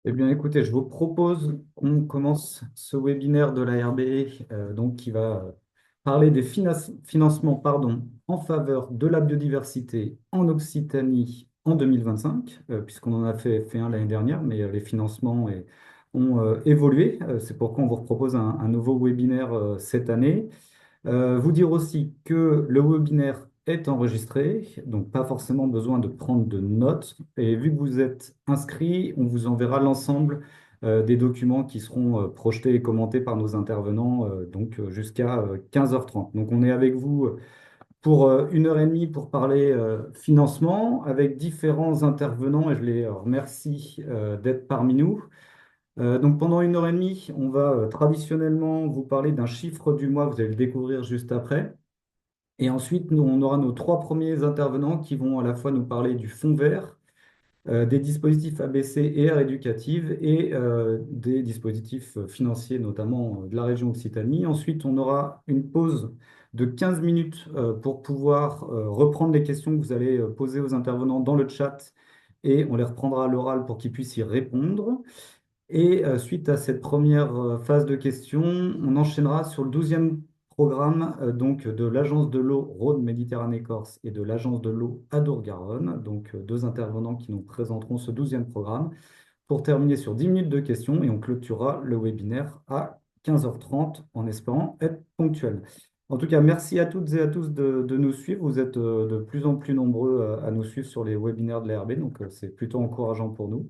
Eh bien, écoutez, je vous propose qu'on commence ce webinaire de l'ARB, donc qui va parler des financements, en faveur de la biodiversité en Occitanie en 2025, puisqu'on en a fait un l'année dernière, mais les financements ont évolué. C'est pourquoi on vous propose un nouveau webinaire cette année. Vous dire aussi que le webinaire est enregistré, donc pas forcément besoin de prendre de notes. Et vu que vous êtes inscrit, on vous enverra l'ensemble des documents qui seront projetés et commentés par nos intervenants jusqu'à 15h30. Donc on est avec vous pour 1 heure et demie pour parler financement avec différents intervenants et je les remercie d'être parmi nous. Donc pendant 1 heure et demie, on va traditionnellement vous parler d'un chiffre du mois, vous allez le découvrir juste après. Et ensuite, on aura nos trois premiers intervenants qui vont à la fois nous parler du fonds vert, des dispositifs ABC et aires éducatives et des dispositifs financiers, notamment de la région Occitanie. Ensuite, on aura une pause de 15 minutes pour pouvoir reprendre les questions que vous allez poser aux intervenants dans le chat et on les reprendra à l'oral pour qu'ils puissent y répondre. Et suite à cette première phase de questions, on enchaînera sur le 12e programme donc de l'Agence de l'eau Rhône-Méditerranée-Corse et de l'Agence de l'eau Adour-Garonne, donc deux intervenants qui nous présenteront ce 12e programme pour terminer sur 10 minutes de questions et on clôturera le webinaire à 15h30 en espérant être ponctuel. En tout cas, merci à toutes et à tous de nous suivre. Vous êtes de plus en plus nombreux à nous suivre sur les webinaires de l'ARB, donc c'est plutôt encourageant pour nous.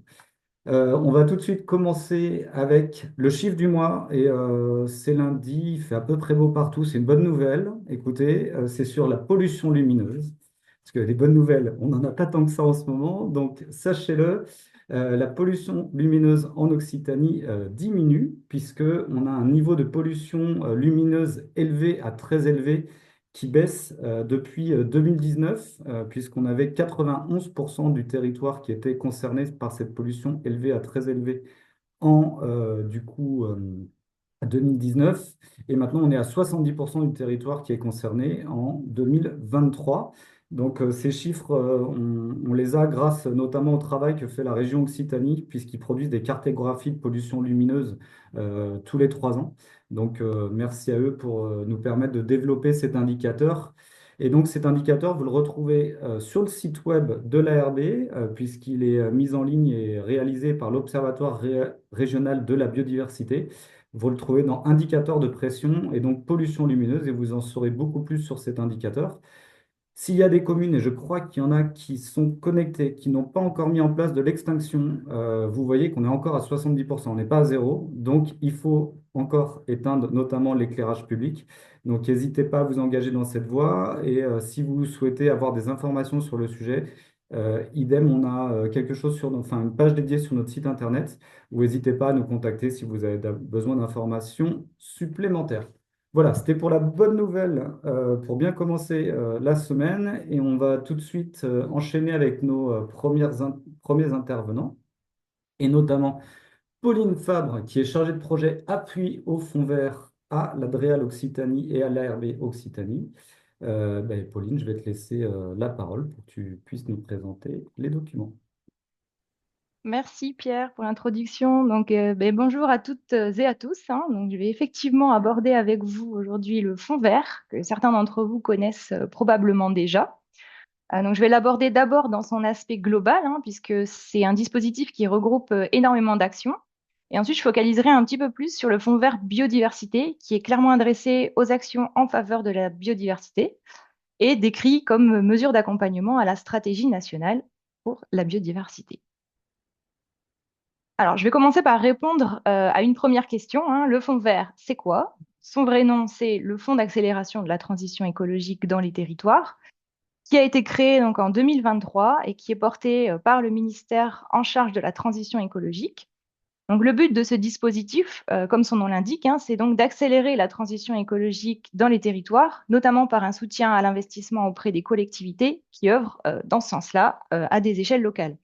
On va tout de suite commencer avec le chiffre du mois et c'est lundi, il fait à peu près beau partout, c'est une bonne nouvelle. Écoutez, c'est sur la pollution lumineuse, parce que les bonnes nouvelles, on n'en a pas tant que ça en ce moment, donc sachez-le, la pollution lumineuse en Occitanie diminue puisque on a un niveau de pollution lumineuse élevé à très élevé qui baisse depuis 2019, puisqu'on avait 91% du territoire qui était concerné par cette pollution élevée à très élevée en 2019. Et maintenant, on est à 70% du territoire qui est concerné en 2023. Donc, ces chiffres, on les a grâce notamment au travail que fait la région Occitanie, puisqu'ils produisent des cartographies de pollution lumineuse tous les 3 ans. Donc, merci à eux pour nous permettre de développer cet indicateur. Et donc, cet indicateur, vous le retrouvez sur le site web de l'ARB, puisqu'il est mis en ligne et réalisé par l'Observatoire régional de la biodiversité. Vous le trouvez dans indicateur de pression et donc pollution lumineuse et vous en saurez beaucoup plus sur cet indicateur. S'il y a des communes, et je crois qu'il y en a qui sont connectées, qui n'ont pas encore mis en place de l'extinction, vous voyez qu'on est encore à 70%, on n'est pas à zéro, donc il faut encore éteindre notamment l'éclairage public. Donc n'hésitez pas à vous engager dans cette voie et si vous souhaitez avoir des informations sur le sujet, idem, on a quelque chose enfin, une page dédiée sur notre site internet, ou n'hésitez pas à nous contacter si vous avez besoin d'informations supplémentaires. Voilà, c'était pour la bonne nouvelle, pour bien commencer la semaine. Et on va tout de suite enchaîner avec nos premiers intervenants, et notamment Pauline Fabre, qui est chargée de projet appui au Fonds vert à la DREAL Occitanie et à l'ARB Occitanie. Pauline, je vais te laisser la parole pour que tu puisses nous présenter les documents. Merci Pierre pour l'introduction. Bonjour à toutes et à tous, hein. Donc, je vais effectivement aborder avec vous aujourd'hui le fonds vert, que certains d'entre vous connaissent probablement déjà. Donc, je vais l'aborder d'abord dans son aspect global, hein, puisque c'est un dispositif qui regroupe énormément d'actions. Et ensuite, je focaliserai un petit peu plus sur le fonds vert biodiversité, qui est clairement adressé aux actions en faveur de la biodiversité et décrit comme mesure d'accompagnement à la stratégie nationale pour la biodiversité. Alors, je vais commencer par répondre à une première question, hein. Le fonds vert, c'est quoi? Son vrai nom, c'est le Fonds d'accélération de la transition écologique dans les territoires, qui a été créé donc en 2023 et qui est porté par le ministère en charge de la transition écologique. Donc, le but de ce dispositif, comme son nom l'indique, hein, c'est donc d'accélérer la transition écologique dans les territoires, notamment par un soutien à l'investissement auprès des collectivités qui œuvrent dans ce sens-là à des échelles locales.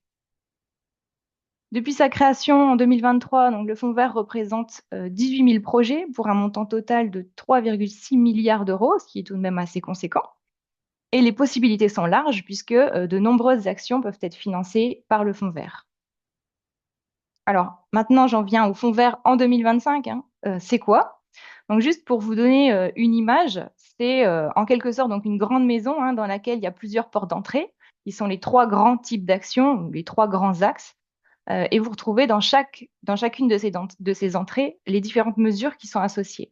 Depuis sa création en 2023, donc le Fonds vert représente 18 000 projets pour un montant total de 3,6 milliards d'euros, ce qui est tout de même assez conséquent. Et les possibilités sont larges puisque de nombreuses actions peuvent être financées par le Fonds vert. Alors maintenant, j'en viens au fonds vert en 2025, hein. C'est quoi? Donc juste pour vous donner une image, c'est en quelque sorte donc une grande maison, hein, dans laquelle il y a plusieurs portes d'entrée, qui sont les trois grands types d'actions, ou les trois grands axes. Et vous retrouvez dans chacune de ces entrées les différentes mesures qui sont associées.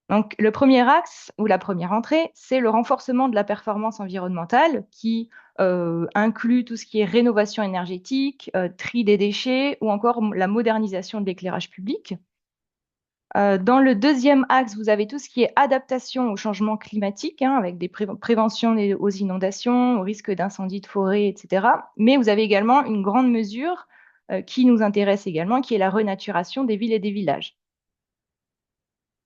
Donc, le premier axe ou la première entrée, c'est le renforcement de la performance environnementale qui inclut tout ce qui est rénovation énergétique, tri des déchets ou encore la modernisation de l'éclairage public. Dans le deuxième axe, vous avez tout ce qui est adaptation au changement climatique, hein, avec des préventions aux inondations, au risque d'incendie de forêt, etc. Mais vous avez également une grande mesure qui nous intéresse également, qui est la renaturation des villes et des villages.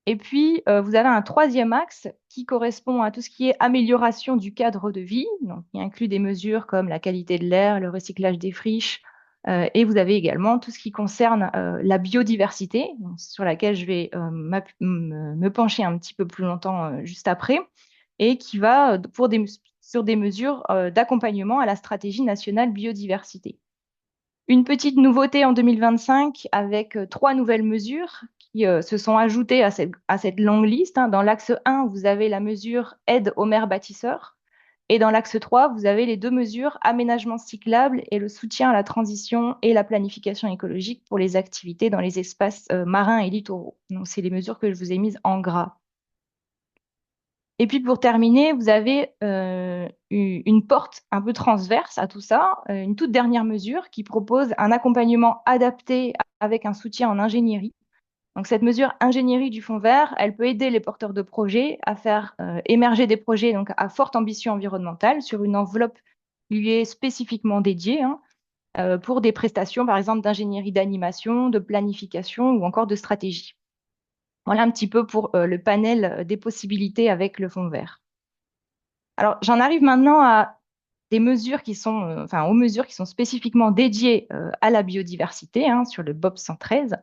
Et puis, vous avez un troisième axe qui correspond à tout ce qui est amélioration du cadre de vie. Donc, il inclut des mesures comme la qualité de l'air, le recyclage des friches. Et vous avez également tout ce qui concerne la biodiversité, donc, sur laquelle je vais me pencher un petit peu plus longtemps juste après, et qui va sur des mesures d'accompagnement à la stratégie nationale biodiversité. Une petite nouveauté en 2025 avec trois nouvelles mesures qui se sont ajoutées à cette longue liste, hein. Dans l'axe 1, vous avez la mesure aide aux maires bâtisseurs. Et dans l'axe 3, vous avez les deux mesures aménagement cyclable et le soutien à la transition et la planification écologique pour les activités dans les espaces marins et littoraux. Donc, c'est les mesures que je vous ai mises en gras. Et puis pour terminer, vous avez une porte un peu transverse à tout ça, une toute dernière mesure qui propose un accompagnement adapté avec un soutien en ingénierie. Donc cette mesure ingénierie du fonds vert, elle peut aider les porteurs de projets à faire émerger des projets donc à forte ambition environnementale sur une enveloppe lui est spécifiquement dédiée, hein, pour des prestations par exemple d'ingénierie d'animation, de planification ou encore de stratégie. Voilà un petit peu pour le panel des possibilités avec le fonds vert. Alors, j'en arrive maintenant à des mesures qui sont, enfin, aux mesures qui sont spécifiquement dédiées à la biodiversité, hein, sur le BOP 113.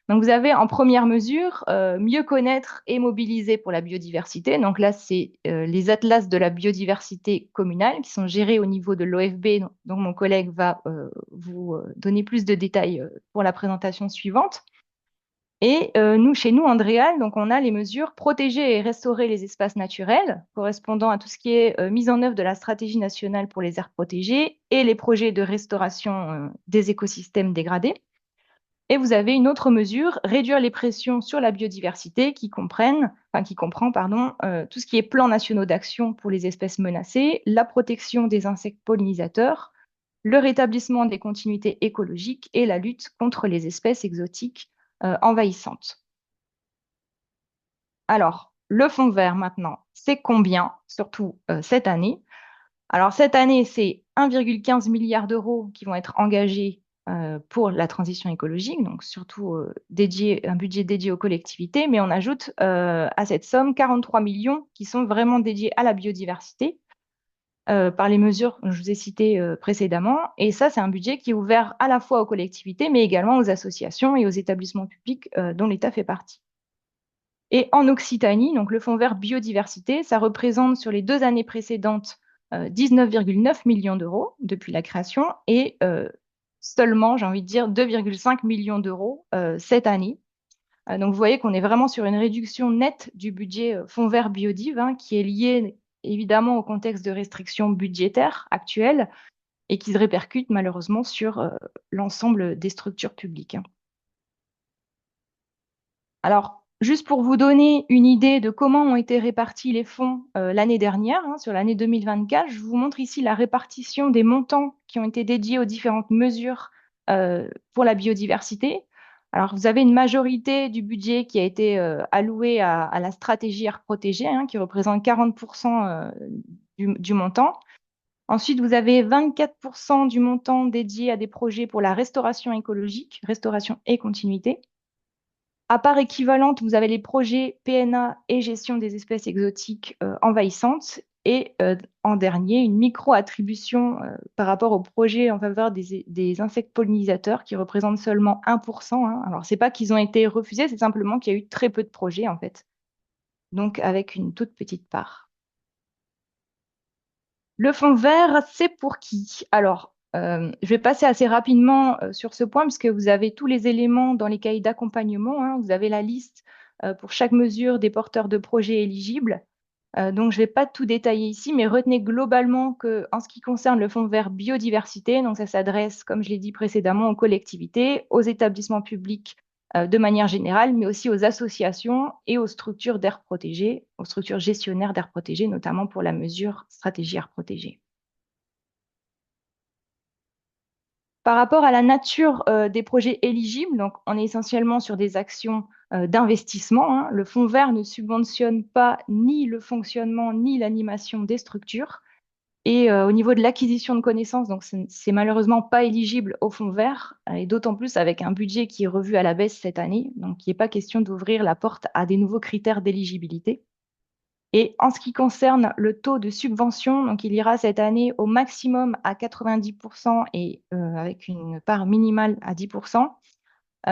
Donc, vous avez en première mesure mieux connaître et mobiliser pour la biodiversité. Donc là, c'est les atlas de la biodiversité communale qui sont gérés au niveau de l'OFB, dont mon collègue va vous donner plus de détails pour la présentation suivante. Et chez nous, Andréal, donc on a les mesures protéger et restaurer les espaces naturels, correspondant à tout ce qui est mise en œuvre de la stratégie nationale pour les aires protégées et les projets de restauration des écosystèmes dégradés. Et vous avez une autre mesure, réduire les pressions sur la biodiversité, qui comprend tout ce qui est plans nationaux d'action pour les espèces menacées, la protection des insectes pollinisateurs, le rétablissement des continuités écologiques et la lutte contre les espèces exotiques envahissantes. Alors, le fonds vert maintenant, c'est combien, surtout cette année? Alors, cette année, c'est 1,15 milliard d'euros qui vont être engagés pour la transition écologique, donc surtout un budget dédié aux collectivités, mais on ajoute à cette somme 43 millions qui sont vraiment dédiés à la biodiversité par les mesures que je vous ai citées précédemment. Et ça, c'est un budget qui est ouvert à la fois aux collectivités, mais également aux associations et aux établissements publics dont l'État fait partie. Et en Occitanie, donc le fonds vert biodiversité, ça représente sur les 2 années précédentes 19,9 millions d'euros depuis la création et seulement, j'ai envie de dire, 2,5 millions d'euros cette année. Donc vous voyez qu'on est vraiment sur une réduction nette du budget fonds vert biodiv, hein, qui est liée évidemment au contexte de restrictions budgétaires actuelles et qui se répercute malheureusement sur l'ensemble des structures publiques, hein. Alors, juste pour vous donner une idée de comment ont été répartis les fonds l'année dernière, hein, sur l'année 2024, je vous montre ici la répartition des montants qui ont été dédiés aux différentes mesures pour la biodiversité. Alors, vous avez une majorité du budget qui a été alloué à la stratégie aire protégée, hein, qui représente 40% du montant. Ensuite, vous avez 24% du montant dédié à des projets pour la restauration écologique, restauration et continuité. À part équivalente, vous avez les projets PNA et gestion des espèces exotiques envahissantes. Et en dernier, une micro-attribution par rapport aux projets en faveur des insectes pollinisateurs qui représentent seulement 1%, hein. Alors, ce n'est pas qu'ils ont été refusés, c'est simplement qu'il y a eu très peu de projets, en fait. Donc, avec une toute petite part. Le fonds vert, c'est pour qui? Alors, Je vais passer assez rapidement sur ce point puisque vous avez tous les éléments dans les cahiers d'accompagnement, hein. Vous avez la liste pour chaque mesure des porteurs de projets éligibles. Donc, je ne vais pas tout détailler ici, mais retenez globalement que, en ce qui concerne le fonds vert biodiversité, donc ça s'adresse, comme je l'ai dit précédemment, aux collectivités, aux établissements publics de manière générale, mais aussi aux associations et aux structures d'aires protégées, aux structures gestionnaires d'aires protégées, notamment pour la mesure stratégie aires protégées. Par rapport à la nature des projets éligibles, donc on est essentiellement sur des actions d'investissement, hein. Le fonds vert ne subventionne pas ni le fonctionnement ni l'animation des structures. Et au niveau de l'acquisition de connaissances, donc c'est malheureusement pas éligible au fonds vert, et d'autant plus avec un budget qui est revu à la baisse cette année. Donc il n'est pas question d'ouvrir la porte à des nouveaux critères d'éligibilité. Et en ce qui concerne le taux de subvention, donc il ira cette année au maximum à 90% et avec une part minimale à 10%.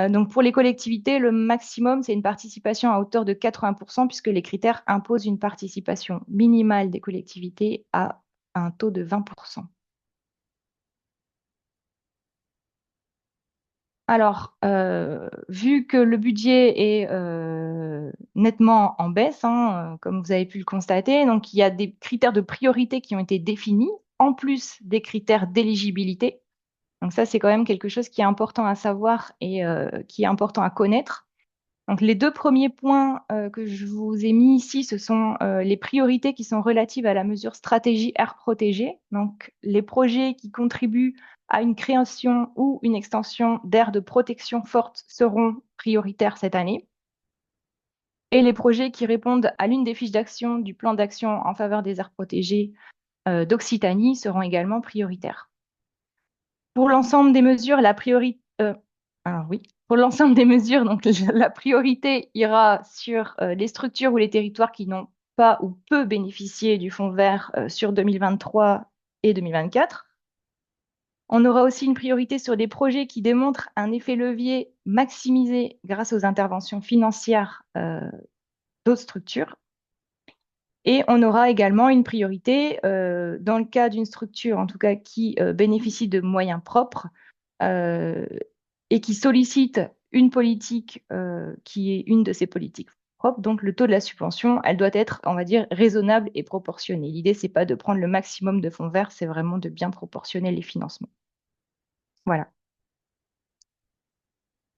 Donc pour les collectivités, le maximum, c'est une participation à hauteur de 80%, puisque les critères imposent une participation minimale des collectivités à un taux de 20%. Alors, vu que le budget est nettement en baisse, hein, comme vous avez pu le constater, donc il y a des critères de priorité qui ont été définis, en plus des critères d'éligibilité. Donc ça, c'est quand même quelque chose qui est important à savoir et qui est important à connaître. Donc les deux premiers points que je vous ai mis ici, ce sont les priorités qui sont relatives à la mesure stratégie aire protégée. Donc les projets qui contribuent à une création ou une extension d'aires de protection forte seront prioritaires cette année. Et les projets qui répondent à l'une des fiches d'action du plan d'action en faveur des aires protégées d'Occitanie seront également prioritaires. Pour l'ensemble des mesures, la priorité, alors oui, pour l'ensemble des mesures, donc la priorité ira sur les structures ou les territoires qui n'ont pas ou peu bénéficié du fonds vert sur 2023 et 2024. On aura aussi une priorité sur des projets qui démontrent un effet levier maximisé grâce aux interventions financières d'autres structures. Et on aura également une priorité dans le cas d'une structure, en tout cas, qui bénéficie de moyens propres et qui sollicite une politique qui est une de ces politiques propres. Donc, le taux de la subvention, elle doit être, on va dire, raisonnable et proportionnée. L'idée, c'est pas de prendre le maximum de fonds verts, c'est vraiment de bien proportionner les financements. Voilà.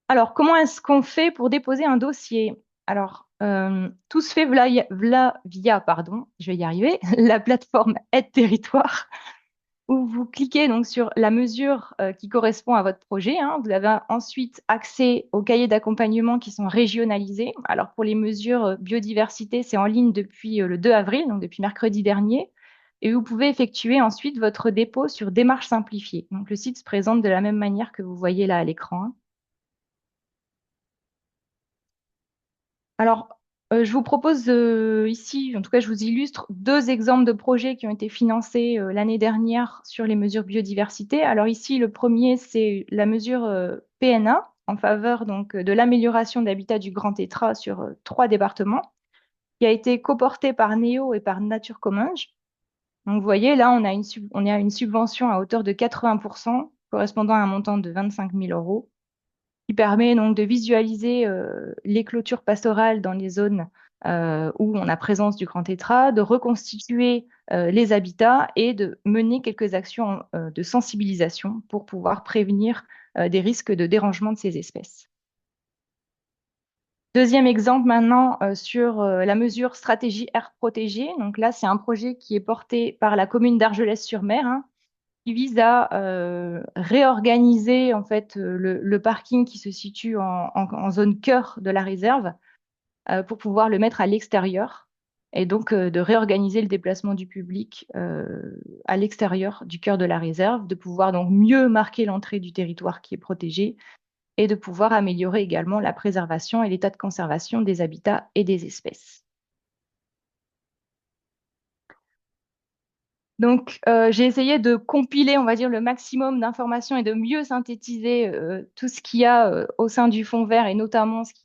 Alors, comment est-ce qu'on fait pour déposer un dossier? Alors, tout se fait via, pardon, je vais y arriver, la plateforme Aide Territoire, où vous cliquez donc sur la mesure qui correspond à votre projet, hein. Vous avez ensuite accès aux cahiers d'accompagnement qui sont régionalisés. Alors, pour les mesures biodiversité, c'est en ligne depuis le 2 avril, donc depuis mercredi dernier. Et vous pouvez effectuer ensuite votre dépôt sur démarche simplifiée. Donc, le site se présente de la même manière que vous voyez là à l'écran, hein. Alors, je vous propose ici, en tout cas, je vous illustre deux exemples de projets qui ont été financés l'année dernière sur les mesures biodiversité. Alors ici, le premier, c'est la mesure PNA en faveur donc de l'amélioration d'habitat du Grand Tétras sur 3 départements, qui a été coportée par NEO et par Nature Commons. Donc, vous voyez, là, on a une subvention à hauteur de 80%, correspondant à un montant de 25 000 euros, qui permet donc de visualiser les clôtures pastorales dans les zones où on a présence du grand tétras, de reconstituer les habitats et de mener quelques actions de sensibilisation pour pouvoir prévenir des risques de dérangement de ces espèces. Deuxième exemple maintenant sur la mesure stratégie aire protégée. Donc là, c'est un projet qui est porté par la commune d'Argelès-sur-Mer, hein, qui vise à réorganiser en fait le parking qui se situe en zone cœur de la réserve pour pouvoir le mettre à l'extérieur et donc de réorganiser le déplacement du public à l'extérieur du cœur de la réserve, de pouvoir donc mieux marquer l'entrée du territoire qui est protégé et de pouvoir améliorer également la préservation et l'état de conservation des habitats et des espèces. Donc, j'ai essayé de compiler, on va dire, le maximum d'informations et de mieux synthétiser tout ce qu'il y a au sein du fonds vert et notamment ce qu'il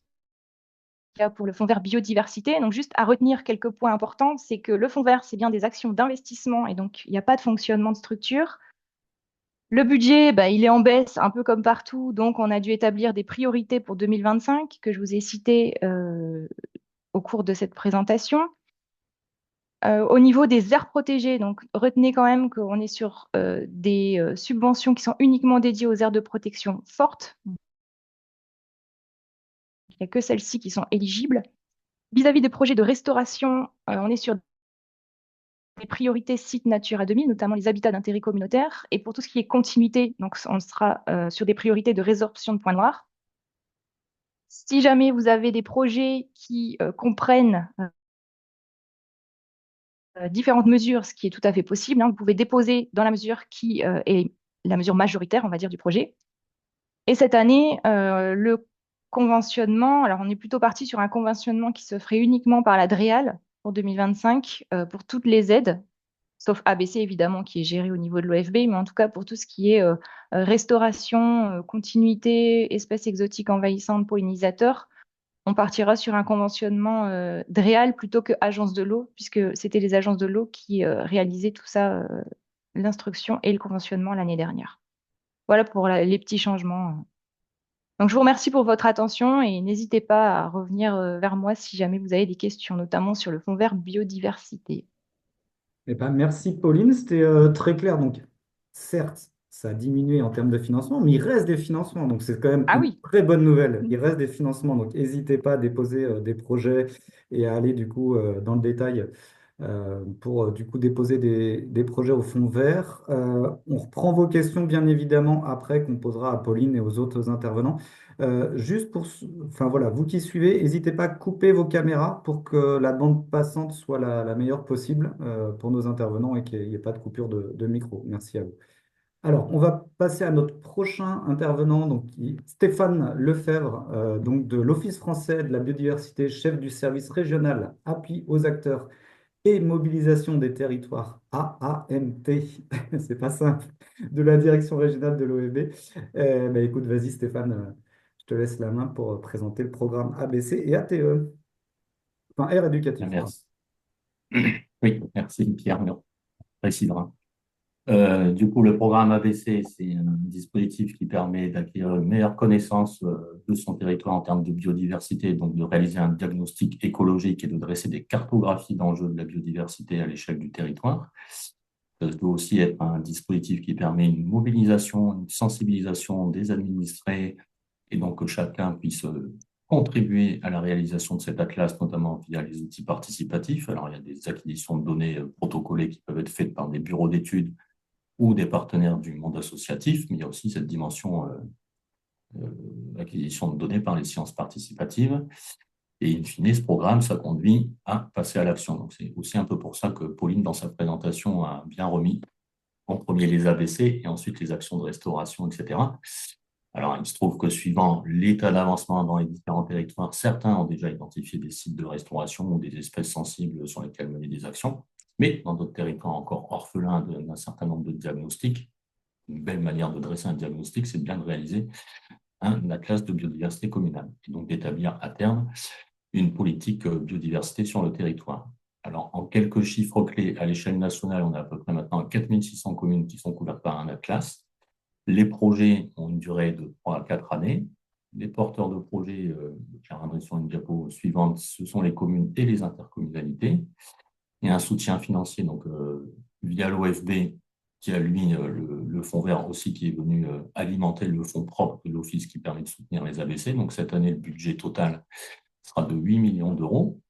y a pour le fonds vert biodiversité. Donc, juste à retenir quelques points importants, c'est que le fonds vert, c'est bien des actions d'investissement et donc il n'y a pas de fonctionnement de structure. Le budget, bah, il est en baisse, un peu comme partout, donc on a dû établir des priorités pour 2025 que je vous ai citées au cours de cette présentation. Au niveau des aires protégées, donc retenez quand même qu'on est sur des subventions qui sont uniquement dédiées aux aires de protection fortes. Il n'y a que celles-ci qui sont éligibles. Vis-à-vis des projets de restauration, on est sur des priorités sites Natura 2000, notamment les habitats d'intérêt communautaire. Et pour tout ce qui est continuité, donc on sera sur des priorités de résorption de points noirs. Si jamais vous avez des projets qui comprennent différentes mesures, ce qui est tout à fait possible, hein, vous pouvez déposer dans la mesure qui est la mesure majoritaire, on va dire, du projet. Et cette année, le conventionnement, alors on est plutôt parti sur un conventionnement qui se ferait uniquement par la DREAL pour 2025 pour toutes les aides, sauf ABC évidemment qui est géré au niveau de l'OFB, mais en tout cas pour tout ce qui est restauration, continuité, espèces exotiques envahissantes, pollinisateurs, on partira sur un conventionnement DREAL plutôt que agence de l'eau, puisque c'était les agences de l'eau qui réalisaient tout ça, l'instruction et le conventionnement l'année dernière. Voilà pour les petits changements. Donc, je vous remercie pour votre attention et n'hésitez pas à revenir vers moi si jamais vous avez des questions, notamment sur le fonds vert biodiversité. Eh ben, merci Pauline, c'était très clair. Donc, certes, ça a diminué en termes de financement, mais il reste des financements. Donc, c'est quand même Ah une oui. très bonne nouvelle. Il reste des financements. Donc, n'hésitez pas à déposer des projets et à aller du coup dans le détail pour du coup déposer des projets au fond vert. On reprend vos questions bien évidemment après qu'on posera à Pauline et aux autres intervenants. Juste pour, enfin voilà, vous qui suivez, n'hésitez pas à couper vos caméras pour que la bande passante soit la meilleure possible pour nos intervenants et qu'il n'y ait pas de coupure de micro. Merci à vous. Alors, on va passer à notre prochain intervenant, donc Stéphane Lefebvre, donc de l'Office français de la biodiversité, chef du service régional appui aux acteurs et mobilisation des territoires AAMT, c'est pas simple, de la direction régionale de l'OEB. Écoute, vas-y Stéphane, je te laisse la main pour présenter le programme ABC et ATE, enfin R éducatif, pardon. Merci. Oui, merci Pierre, non, précisera. Du coup, le programme ABC, c'est un dispositif qui permet d'acquérir une meilleure connaissance de son territoire en termes de biodiversité, donc de réaliser un diagnostic écologique et de dresser des cartographies d'enjeux de la biodiversité à l'échelle du territoire. Ça doit aussi être un dispositif qui permet une mobilisation, une sensibilisation des administrés et donc que chacun puisse contribuer à la réalisation de cet atlas, notamment via les outils participatifs. Alors, il y a des acquisitions de données protocolées qui peuvent être faites par des bureaux d'études ou des partenaires du monde associatif, mais il y a aussi cette dimension acquisition de données par les sciences participatives. Et in fine, ce programme, ça conduit à passer à l'action. Donc, c'est aussi un peu pour ça que Pauline, dans sa présentation, a bien remis en premier les ABC et ensuite les actions de restauration, etc. Alors, il se trouve que suivant l'état d'avancement dans les différents territoires, certains ont déjà identifié des sites de restauration ou des espèces sensibles sur lesquelles mener des actions, mais dans d'autres territoires encore orphelins d'un certain nombre de diagnostics, une belle manière de dresser un diagnostic, c'est bien de réaliser un atlas de biodiversité communale et donc d'établir à terme une politique biodiversité sur le territoire. Alors, en quelques chiffres clés, à l'échelle nationale, on a à peu près maintenant 4600 communes qui sont couvertes par un atlas. Les projets ont une durée de 3 à 4 années. Les porteurs de projets, qui reviendrai sur une diapo suivante, ce sont les communes et les intercommunalités. Il y a un soutien financier donc, via l'OFB, qui a lui le fonds vert aussi, qui est venu alimenter le fonds propre de l'Office qui permet de soutenir les ABC. Donc cette année, le budget total sera de 8 millions d'euros.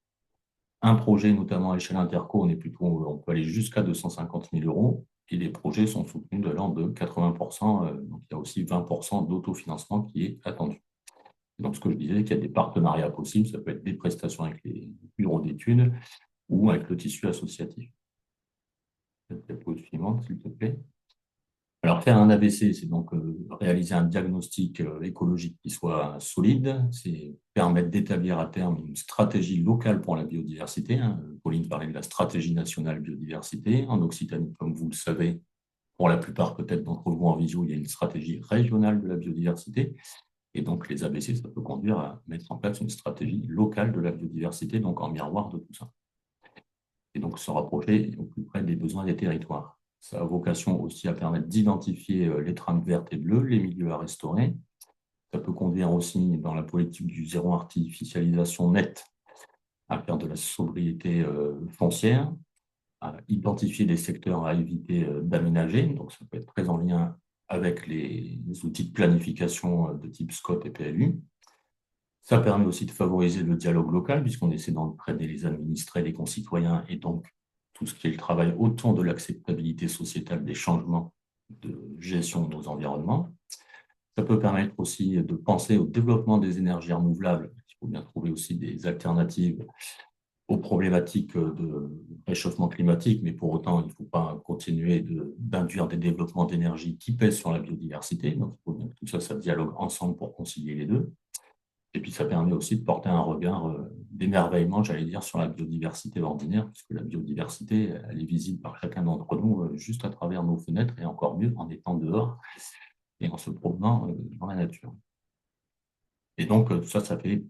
Un projet, notamment à l'échelle interco, on peut aller jusqu'à 250 000 euros. Et les projets sont soutenus de l'ordre de 80%. Donc, il y a aussi 20% d'autofinancement qui est attendu. Donc, ce que je disais, qu'il y a des partenariats possibles. Ça peut être des prestations avec les bureaux d'études ou avec le tissu associatif. La diapo suivante, s'il te plaît. Alors, faire un ABC, c'est donc réaliser un diagnostic écologique qui soit solide, c'est permettre d'établir à terme une stratégie locale pour la biodiversité. Hein. Pauline parlait de la stratégie nationale biodiversité. En Occitanie, comme vous le savez, pour la plupart peut-être d'entre vous en visio, il y a une stratégie régionale de la biodiversité. Et donc, les ABC, ça peut conduire à mettre en place une stratégie locale de la biodiversité, donc en miroir de tout ça. Et donc, se rapprocher au plus près des besoins des territoires. Ça a vocation aussi à permettre d'identifier les trames vertes et bleues, les milieux à restaurer. Ça peut conduire aussi, dans la politique du zéro artificialisation nette, à faire de la sobriété foncière, à identifier des secteurs à éviter d'aménager. Donc, ça peut être très en lien avec les outils de planification de type SCOT et PLU. Ça permet aussi de favoriser le dialogue local, puisqu'on essaie d'entraîner les administrés, les concitoyens, et donc tout ce qui est le travail autour de l'acceptabilité sociétale des changements de gestion de nos environnements. Ça peut permettre aussi de penser au développement des énergies renouvelables. Il faut bien trouver aussi des alternatives aux problématiques de réchauffement climatique, mais pour autant, il ne faut pas continuer d'induire des développements d'énergie qui pèsent sur la biodiversité. Donc, il faut bien que tout ça, ça dialogue ensemble pour concilier les deux. Et puis, ça permet aussi de porter un regard d'émerveillement, j'allais dire, sur la biodiversité ordinaire, puisque la biodiversité, elle est visible par chacun d'entre nous juste à travers nos fenêtres, et encore mieux en étant dehors et en se promenant dans la nature. Et donc, tout ça, ça fait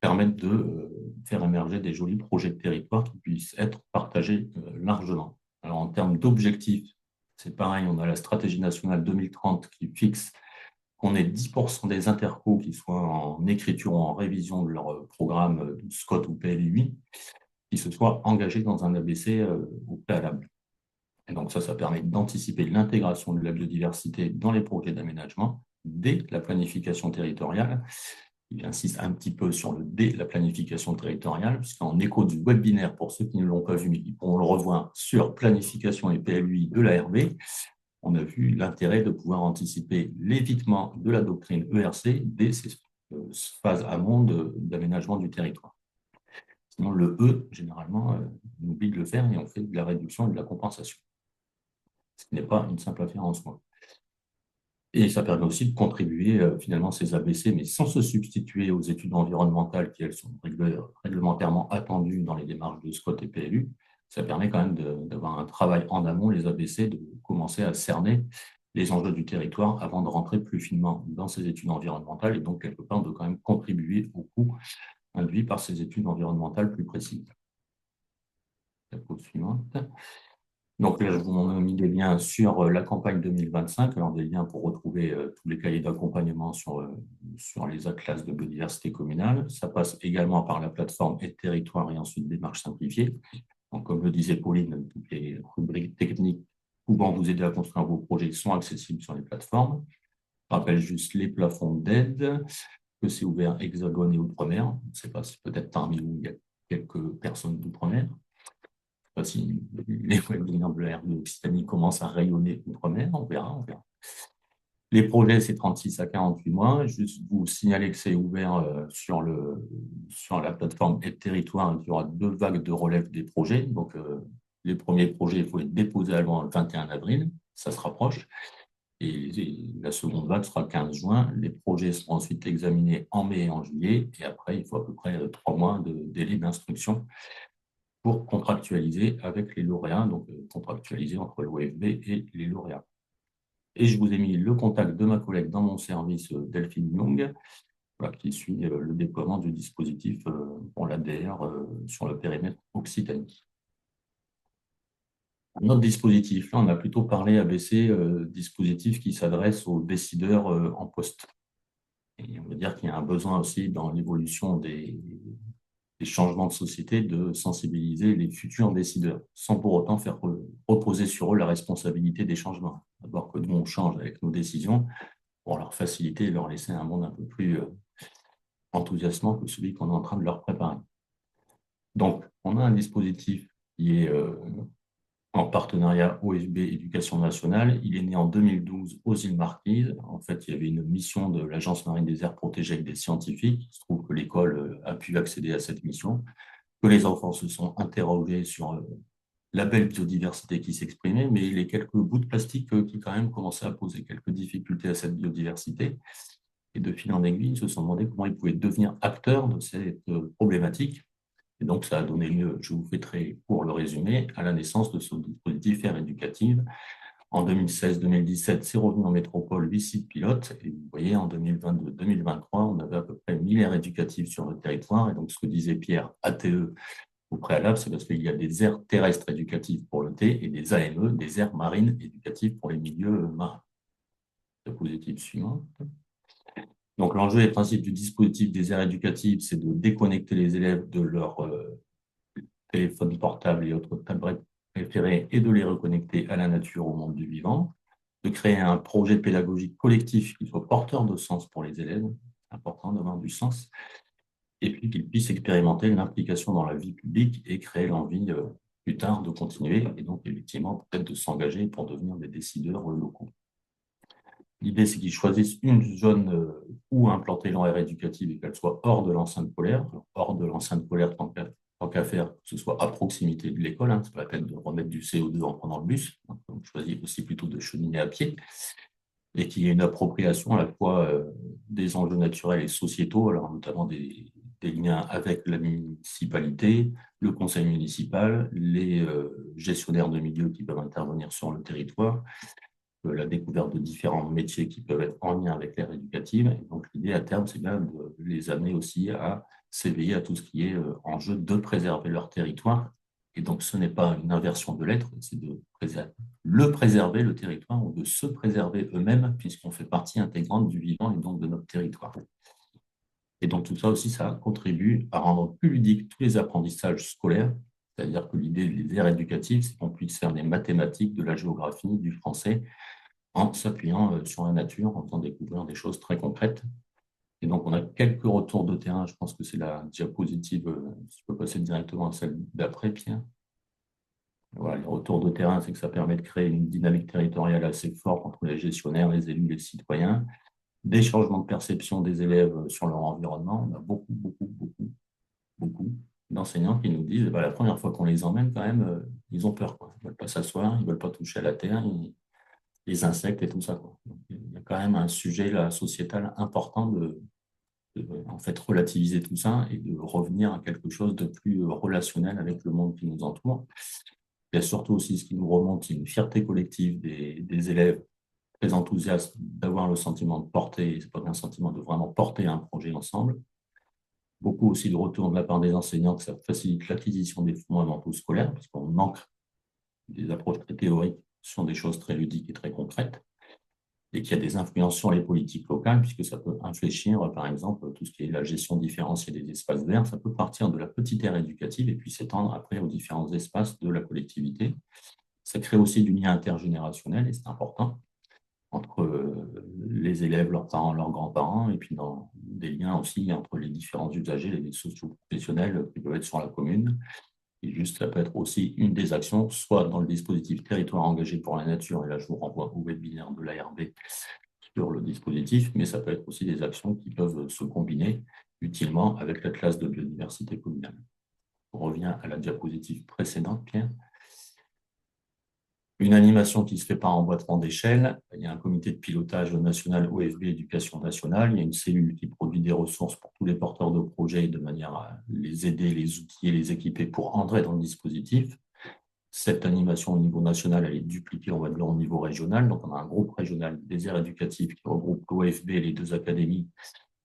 permettre de faire émerger des jolis projets de territoire qui puissent être partagés largement. Alors, en termes d'objectifs, c'est pareil, on a la stratégie nationale 2030 qui fixe qu'on ait 10% des intercos qui soient en écriture ou en révision de leur programme SCOT ou PLUI, qui se soient engagés dans un ABC au préalable. Et donc ça permet d'anticiper l'intégration de la biodiversité dans les projets d'aménagement dès la planification territoriale. Il insiste un petit peu sur le dès la planification territoriale, puisqu'en écho du webinaire, pour ceux qui ne l'ont pas vu, mais qui pourront le revoir sur planification et PLUI de l'ARB, on a vu l'intérêt de pouvoir anticiper l'évitement de la doctrine ERC dès ces phases amont d'aménagement du territoire. Sinon, le E, généralement, on oublie de le faire et on fait de la réduction et de la compensation, ce qui n'est pas une simple affaire en soi. Et ça permet aussi de contribuer finalement ces ABC, mais sans se substituer aux études environnementales qui, elles, sont réglementairement attendues dans les démarches de SCOT et PLU. Ça permet quand même d'avoir un travail en amont, les ABC, de commencer à cerner les enjeux du territoire avant de rentrer plus finement dans ces études environnementales, et donc quelque part de quand même contribuer au coût induit par ces études environnementales plus précises. La pause suivante. Donc là, je vous ai mis des liens sur la campagne 2025, alors des liens pour retrouver tous les cahiers d'accompagnement sur les atlas de biodiversité communale. Ça passe également par la plateforme Aide Territoire et ensuite démarche simplifiée. Donc, comme le disait Pauline, toutes les rubriques techniques pouvant vous aider à construire vos projets sont accessibles sur les plateformes. Je rappelle juste les plafonds d'aide, que c'est ouvert Hexagone et Outre-mer. Je ne sais pas si peut-être parmi vous, il y a quelques personnes d'Outre-mer. Je ne sais pas si les webinaires de la RD Occitanie commencent à rayonner Outre-mer, on verra. Les projets, c'est 36 à 48 mois. Juste vous signaler que c'est ouvert sur la plateforme Aide Territoire. Il y aura 2 vagues de relève des projets. Donc, les premiers projets, il faut les déposer avant le 21 avril. Ça se rapproche. Et la seconde vague sera le 15 juin. Les projets seront ensuite examinés en mai et en juillet. Et après, il faut à peu près 3 mois de délai d'instruction pour contractualiser avec les lauréats, donc contractualiser entre l'OFB et les lauréats. Et je vous ai mis le contact de ma collègue dans mon service, Delphine Young, qui suit le déploiement du dispositif pour l'ADR sur le périmètre Occitanie. Un autre dispositif, là, on a plutôt parlé ABC, dispositif qui s'adresse aux décideurs en poste. Et on va dire qu'il y a un besoin aussi dans l'évolution des changements de société de sensibiliser les futurs décideurs, sans pour autant faire reposer sur eux la responsabilité des changements. D'abord que nous, on change avec nos décisions pour leur faciliter et leur laisser un monde un peu plus enthousiasmant que celui qu'on est en train de leur préparer. Donc, on a un dispositif qui est en partenariat OFB Éducation nationale. Il est né en 2012 aux îles Marquises. En fait, il y avait une mission de l'Agence marine des aires protégées avec des scientifiques. Il se trouve que l'école a pu accéder à cette mission, que les enfants se sont interrogés sur la belle biodiversité qui s'exprimait, mais les quelques bouts de plastique qui quand même commençaient à poser quelques difficultés à cette biodiversité. Et de fil en aiguille, ils se sont demandé comment ils pouvaient devenir acteurs de cette problématique. Et donc, ça a donné lieu, je vous fais très court le résumé, à la naissance de ce dispositif Aire éducative. En 2016-2017, c'est revenu en métropole 8 sites pilotes. Et vous voyez, en 2022-2023, on avait à peu près 1000 aires éducatives sur le territoire. Et donc, ce que disait Pierre, ATE, Au préalable, c'est parce qu'il y a des aires terrestres éducatives pour le thé et des AME, des aires marines éducatives pour les milieux marins. Diapositive suivante. Donc, l'enjeu et principe du dispositif des aires éducatives, c'est de déconnecter les élèves de leur téléphone portable et autres tablettes préférées et de les reconnecter à la nature, au monde du vivant, de créer un projet pédagogique collectif qui soit porteur de sens pour les élèves, c'est important d'avoir du sens, et puis qu'ils puissent expérimenter l'implication dans la vie publique et créer l'envie plus tard de continuer, et donc effectivement peut-être de s'engager pour devenir des décideurs locaux. L'idée, c'est qu'ils choisissent une zone où implanter leur aire éducative et qu'elle soit hors de l'enceinte scolaire. Alors, hors de l'enceinte scolaire, tant qu'à faire, que ce soit à proximité de l'école, hein, c'est pas la peine de remettre du CO2 en prenant le bus. Donc, on choisit aussi plutôt de cheminer à pied et qu'il y ait une appropriation à la fois des enjeux naturels et sociétaux, alors notamment des liens avec la municipalité, le conseil municipal, les gestionnaires de milieux qui peuvent intervenir sur le territoire, la découverte de différents métiers qui peuvent être en lien avec l'ère éducative. Et donc, l'idée à terme, c'est bien de les amener aussi à s'éveiller à tout ce qui est enjeu de préserver leur territoire. Et donc, ce n'est pas une inversion de l'être, c'est de préserver, le territoire, ou de se préserver eux-mêmes, puisqu'on fait partie intégrante du vivant et donc de notre territoire. Et donc, tout ça aussi, ça contribue à rendre plus ludiques tous les apprentissages scolaires. C'est-à-dire que l'idée des aires éducatives, c'est qu'on puisse faire des mathématiques, de la géographie, du français, en s'appuyant sur la nature, en faisant découvrir des choses très concrètes. Et donc, on a quelques retours de terrain. Je pense que c'est la diapositive, si je peux passer directement à celle d'après, Pierre. Voilà, les retours de terrain, c'est que ça permet de créer une dynamique territoriale assez forte entre les gestionnaires, les élus, les citoyens, des changements de perception des élèves sur leur environnement. On a beaucoup d'enseignants qui nous disent, la première fois qu'on les emmène, quand même, ils ont peur, quoi. Ils ne veulent pas s'asseoir, ils ne veulent pas toucher à la terre, les insectes et tout ça, quoi. Donc, il y a quand même un sujet là, sociétal important de en fait, relativiser tout ça et de revenir à quelque chose de plus relationnel avec le monde qui nous entoure. Il y a surtout aussi ce qui nous remonte, une fierté collective des élèves très enthousiastes d'avoir le sentiment de porter, c'est pas qu'un sentiment de vraiment porter un projet ensemble. Beaucoup aussi de retour de la part des enseignants que ça facilite l'acquisition des fondamentaux scolaires, parce qu'on manque des approches très théoriques sur des choses très ludiques et très concrètes, et qu'il y a des influences sur les politiques locales, puisque ça peut infléchir, par exemple, tout ce qui est la gestion différenciée des espaces verts. Ça peut partir de la petite aire éducative et puis s'étendre après aux différents espaces de la collectivité. Ça crée aussi du lien intergénérationnel, et c'est important, entre les élèves, leurs parents, leurs grands-parents, et puis dans des liens aussi entre les différents usagers, les socio-professionnels qui peuvent être sur la commune. Et juste, ça peut être aussi une des actions, soit dans le dispositif territoire engagé pour la nature, et là je vous renvoie au webinaire de l'ARB sur le dispositif, mais ça peut être aussi des actions qui peuvent se combiner utilement avec la classe de biodiversité communale. On revient à la diapositive précédente, Pierre. Une animation qui ne se fait pas en emboîtement d'échelle. Il y a un comité de pilotage national OFB Éducation nationale. Il y a une cellule qui produit des ressources pour tous les porteurs de projets de manière à les aider, les outiller, les équiper pour entrer dans le dispositif. Cette animation au niveau national, elle est dupliquée, on va dire, au niveau régional. Donc, on a un groupe régional des aires éducatives qui regroupe l'OFB, les deux académies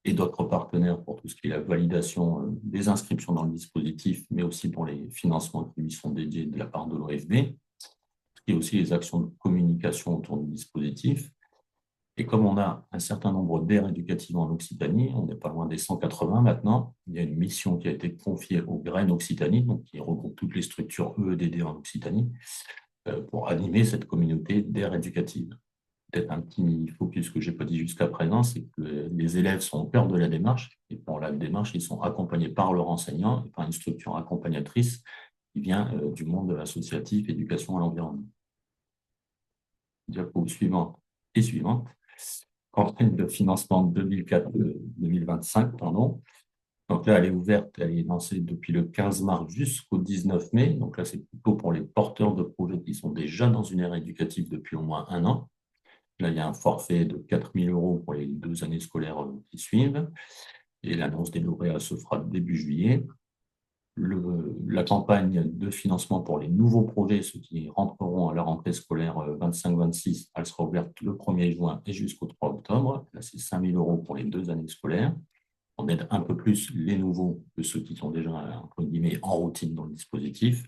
et d'autres partenaires pour tout ce qui est la validation des inscriptions dans le dispositif, mais aussi pour les financements qui lui sont dédiés de la part de l'OFB. Et aussi les actions de communication autour du dispositif. Et comme on a un certain nombre d'aires éducatives en Occitanie, on n'est pas loin des 180 maintenant, il y a une mission qui a été confiée au Graines Occitanie, donc qui regroupe toutes les structures EEDD en Occitanie, pour animer cette communauté d'aires éducatives. Peut-être un petit focus que je n'ai pas dit jusqu'à présent, c'est que les élèves sont au cœur de la démarche, et pour la démarche, ils sont accompagnés par leur enseignant et par une structure accompagnatrice qui vient du monde associatif, éducation à l'environnement. Diapo suivante et suivante. Campagne de financement 2004-2025, pardon. Donc là, elle est ouverte, elle est lancée depuis le 15 mars jusqu'au 19 mai. Donc là, c'est plutôt pour les porteurs de projets qui sont déjà dans une ère éducative depuis au moins un an. Là, il y a un forfait de 4 000 € pour les 2 années scolaires qui suivent. Et l'annonce des lauréats se fera début juillet. La campagne de financement pour les nouveaux projets, ceux qui rentreront à la rentrée scolaire 25-26, elle sera ouverte le 1er juin et jusqu'au 3 octobre. Là, c'est 5 000 € pour les 2 années scolaires. On aide un peu plus les nouveaux que ceux qui sont déjà, entre guillemets, en routine dans le dispositif.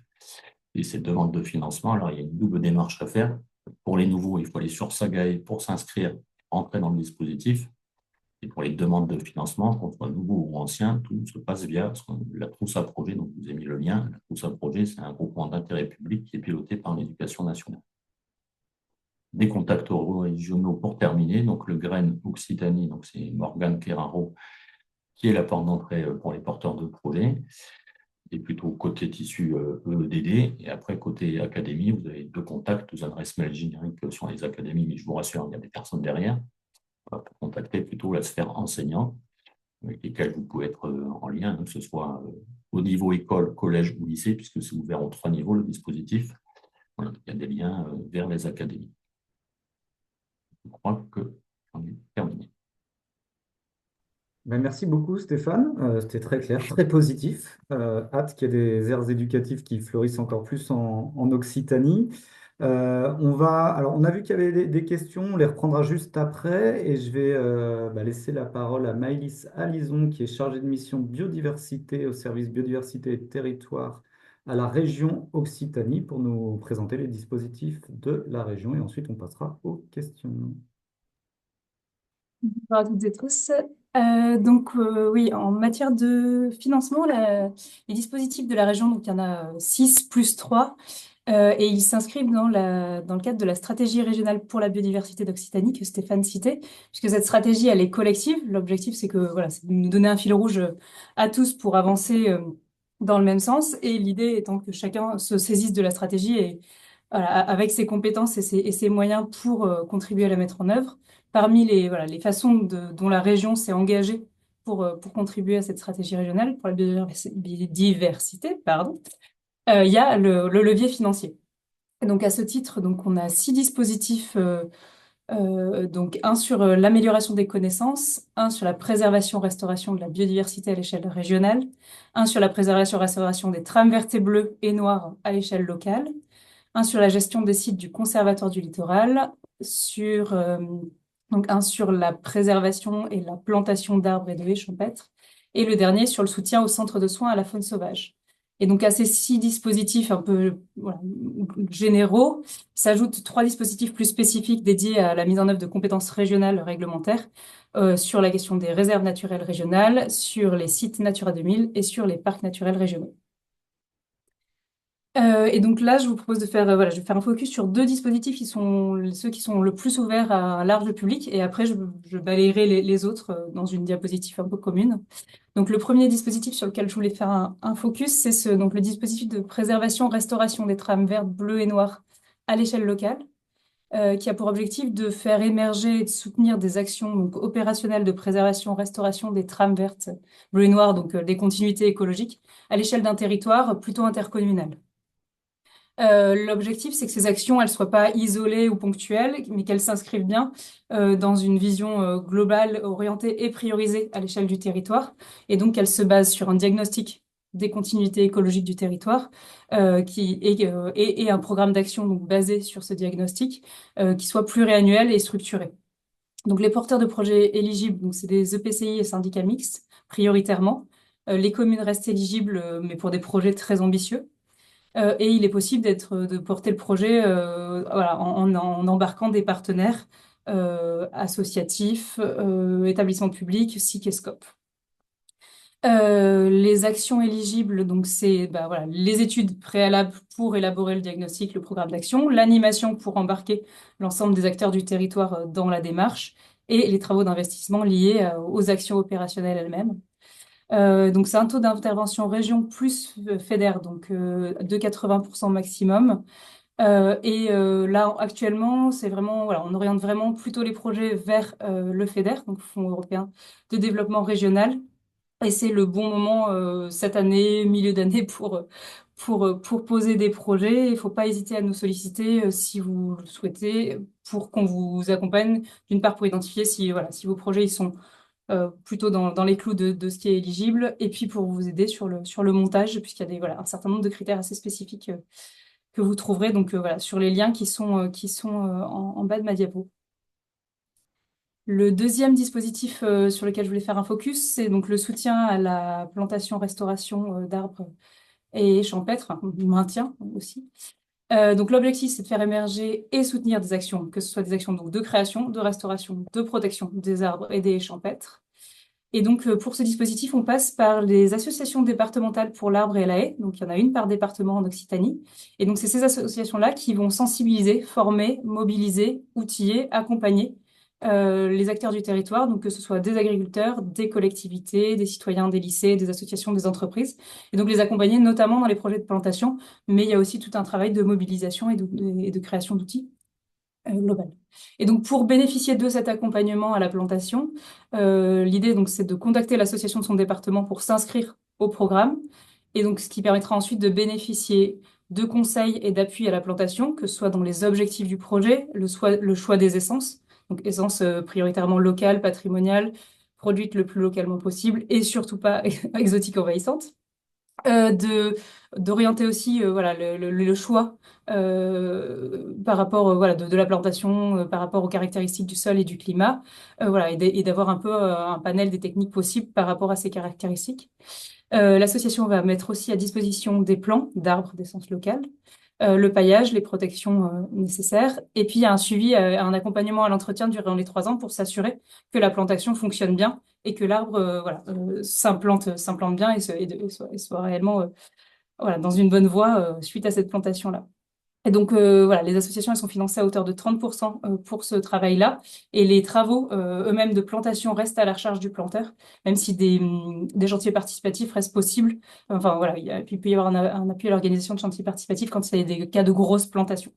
Et ces demandes de financement, alors il y a une double démarche à faire. Pour les nouveaux, il faut aller sur Sagae pour s'inscrire, entrer dans le dispositif. Et pour les demandes de financement, qu'on soit nouveau ou ancien, tout se passe via la trousse à projet. Donc, vous avez mis le lien. La trousse à projet, c'est un groupement d'intérêt public qui est piloté par l'Éducation nationale. Des contacts régionaux pour terminer. Donc, le GREN Occitanie, donc c'est Morgane Keraro, qui est la porte d'entrée pour les porteurs de projets. Et plutôt côté tissu EEDD. Et après, côté académie, vous avez deux contacts, deux adresses mail génériques sur les académies, mais je vous rassure, il y a des personnes derrière. Pour contacter plutôt la sphère enseignante, avec lesquelles vous pouvez être en lien, que ce soit au niveau école, collège ou lycée, puisque c'est ouvert en 3 niveaux, le dispositif. Voilà, il y a des liens vers les académies. Je crois que j'en ai terminé. Ben, merci beaucoup Stéphane. C'était très clair, très positif. Hâte qu'il y ait des aires éducatives qui fleurissent encore plus en Occitanie. Alors, on a vu qu'il y avait des questions, on les reprendra juste après et je vais laisser la parole à Maëlys Alison qui est chargée de mission biodiversité au service biodiversité et territoire à la région Occitanie pour nous présenter les dispositifs de la région et ensuite on passera aux questions. Bonjour à toutes et tous. Oui, en matière de financement, les dispositifs de la région, donc il y en a 6 plus 3, et ils s'inscrivent dans le cadre de la stratégie régionale pour la biodiversité d'Occitanie que Stéphane citait, puisque cette stratégie, elle est collective. L'objectif, c'est que voilà, c'est de nous donner un fil rouge à tous pour avancer dans le même sens, et l'idée étant que chacun se saisisse de la stratégie et voilà, avec ses compétences et ses moyens pour contribuer à la mettre en œuvre. Parmi les façons dont la région s'est engagée pour contribuer à cette stratégie régionale pour la biodiversité, pardon, il y a le levier financier. Et donc à ce titre, donc on a 6 dispositifs, donc un sur l'amélioration des connaissances, un sur la préservation-restauration de la biodiversité à l'échelle régionale, un sur la préservation-restauration des trames vertes et bleues et noires à l'échelle locale, un sur la gestion des sites du Conservatoire du littoral, donc un sur la préservation et la plantation d'arbres et de haies champêtres, et le dernier sur le soutien au centre de soins à la faune sauvage. Et donc à ces 6 dispositifs un peu généraux, s'ajoutent 3 dispositifs plus spécifiques dédiés à la mise en œuvre de compétences régionales réglementaires sur la question des réserves naturelles régionales, sur les sites Natura 2000 et sur les parcs naturels régionaux. Et donc là, je vous propose de faire, je vais faire un focus sur 2 dispositifs qui sont ceux qui sont le plus ouverts à un large public, et après je balayerai les autres dans une diapositive un peu commune. Donc le premier dispositif sur lequel je voulais faire un focus, c'est donc le dispositif de préservation-restauration des trames vertes, bleues et noires à l'échelle locale, qui a pour objectif de faire émerger et de soutenir des actions donc, opérationnelles de préservation-restauration des trames vertes, bleues et noires, donc des continuités écologiques, à l'échelle d'un territoire plutôt intercommunal. L'objectif, c'est que ces actions, elles soient pas isolées ou ponctuelles, mais qu'elles s'inscrivent bien dans une vision globale, orientée et priorisée à l'échelle du territoire, et donc qu'elles se basent sur un diagnostic des continuités écologiques du territoire, et un programme d'action donc basé sur ce diagnostic, qui soit pluriannuel et structuré. Donc les porteurs de projets éligibles, donc c'est des EPCI et syndicats mixtes prioritairement. Les communes restent éligibles, mais pour des projets très ambitieux. Et il est possible de porter le projet en embarquant des partenaires associatifs, établissements publics, SIC et SCOP. Les actions éligibles, donc c'est les études préalables pour élaborer le diagnostic, le programme d'action, l'animation pour embarquer l'ensemble des acteurs du territoire dans la démarche et les travaux d'investissement liés aux actions opérationnelles elles-mêmes. Donc c'est un taux d'intervention région plus FEDER, donc de 80% maximum. Là actuellement, c'est vraiment on oriente vraiment plutôt les projets vers le FEDER, donc Fonds européen de développement régional. Et c'est le bon moment cette année, milieu d'année, pour poser des projets. Il ne faut pas hésiter à nous solliciter si vous le souhaitez, pour qu'on vous accompagne, d'une part pour identifier si vos projets ils sont plutôt dans les clous de ce qui est éligible, et puis pour vous aider sur le montage, puisqu'il y a un certain nombre de critères assez spécifiques que vous trouverez sur les liens qui sont en bas de ma diapo. Le deuxième dispositif sur lequel je voulais faire un focus, c'est donc le soutien à la plantation-restauration d'arbres et champêtres, enfin, du maintien aussi. Donc l'objectif, c'est de faire émerger et soutenir des actions, que ce soit des actions donc, de création, de restauration, de protection des arbres et des champêtres. Et donc pour ce dispositif, on passe par les associations départementales pour l'arbre et la haie. Donc il y en a une par département en Occitanie. Et donc c'est ces associations-là qui vont sensibiliser, former, mobiliser, outiller, accompagner les acteurs du territoire, donc que ce soit des agriculteurs, des collectivités, des citoyens, des lycées, des associations, des entreprises, et donc les accompagner notamment dans les projets de plantation, mais il y a aussi tout un travail de mobilisation et de création d'outils global. Et donc pour bénéficier de cet accompagnement à la plantation, l'idée donc c'est de contacter l'association de son département pour s'inscrire au programme, et donc ce qui permettra ensuite de bénéficier de conseils et d'appui à la plantation, que ce soit dans les objectifs du projet, le choix des essences, donc essences prioritairement locales, patrimoniales, produites le plus localement possible et surtout pas exotiques envahissantes. De d'orienter aussi voilà le choix par rapport voilà de la plantation par rapport aux caractéristiques du sol et du climat voilà et d'avoir un peu un panel des techniques possibles par rapport à ces caractéristiques. L'association va mettre aussi à disposition des plants d'arbres d'essence locale, le paillage, les protections nécessaires, et puis il y a un suivi, un accompagnement à l'entretien durant les 3 ans pour s'assurer que la plantation fonctionne bien et que l'arbre voilà, s'implante bien et soit réellement voilà, dans une bonne voie suite à cette plantation-là. Et donc, voilà, les associations, elles sont financées à hauteur de 30% pour ce travail-là. Et les travaux eux-mêmes de plantation restent à la charge du planteur, même si des chantiers participatifs restent possibles. Enfin, voilà, il peut y avoir un appui à l'organisation de chantiers participatifs quand il y a des cas de grosses plantations.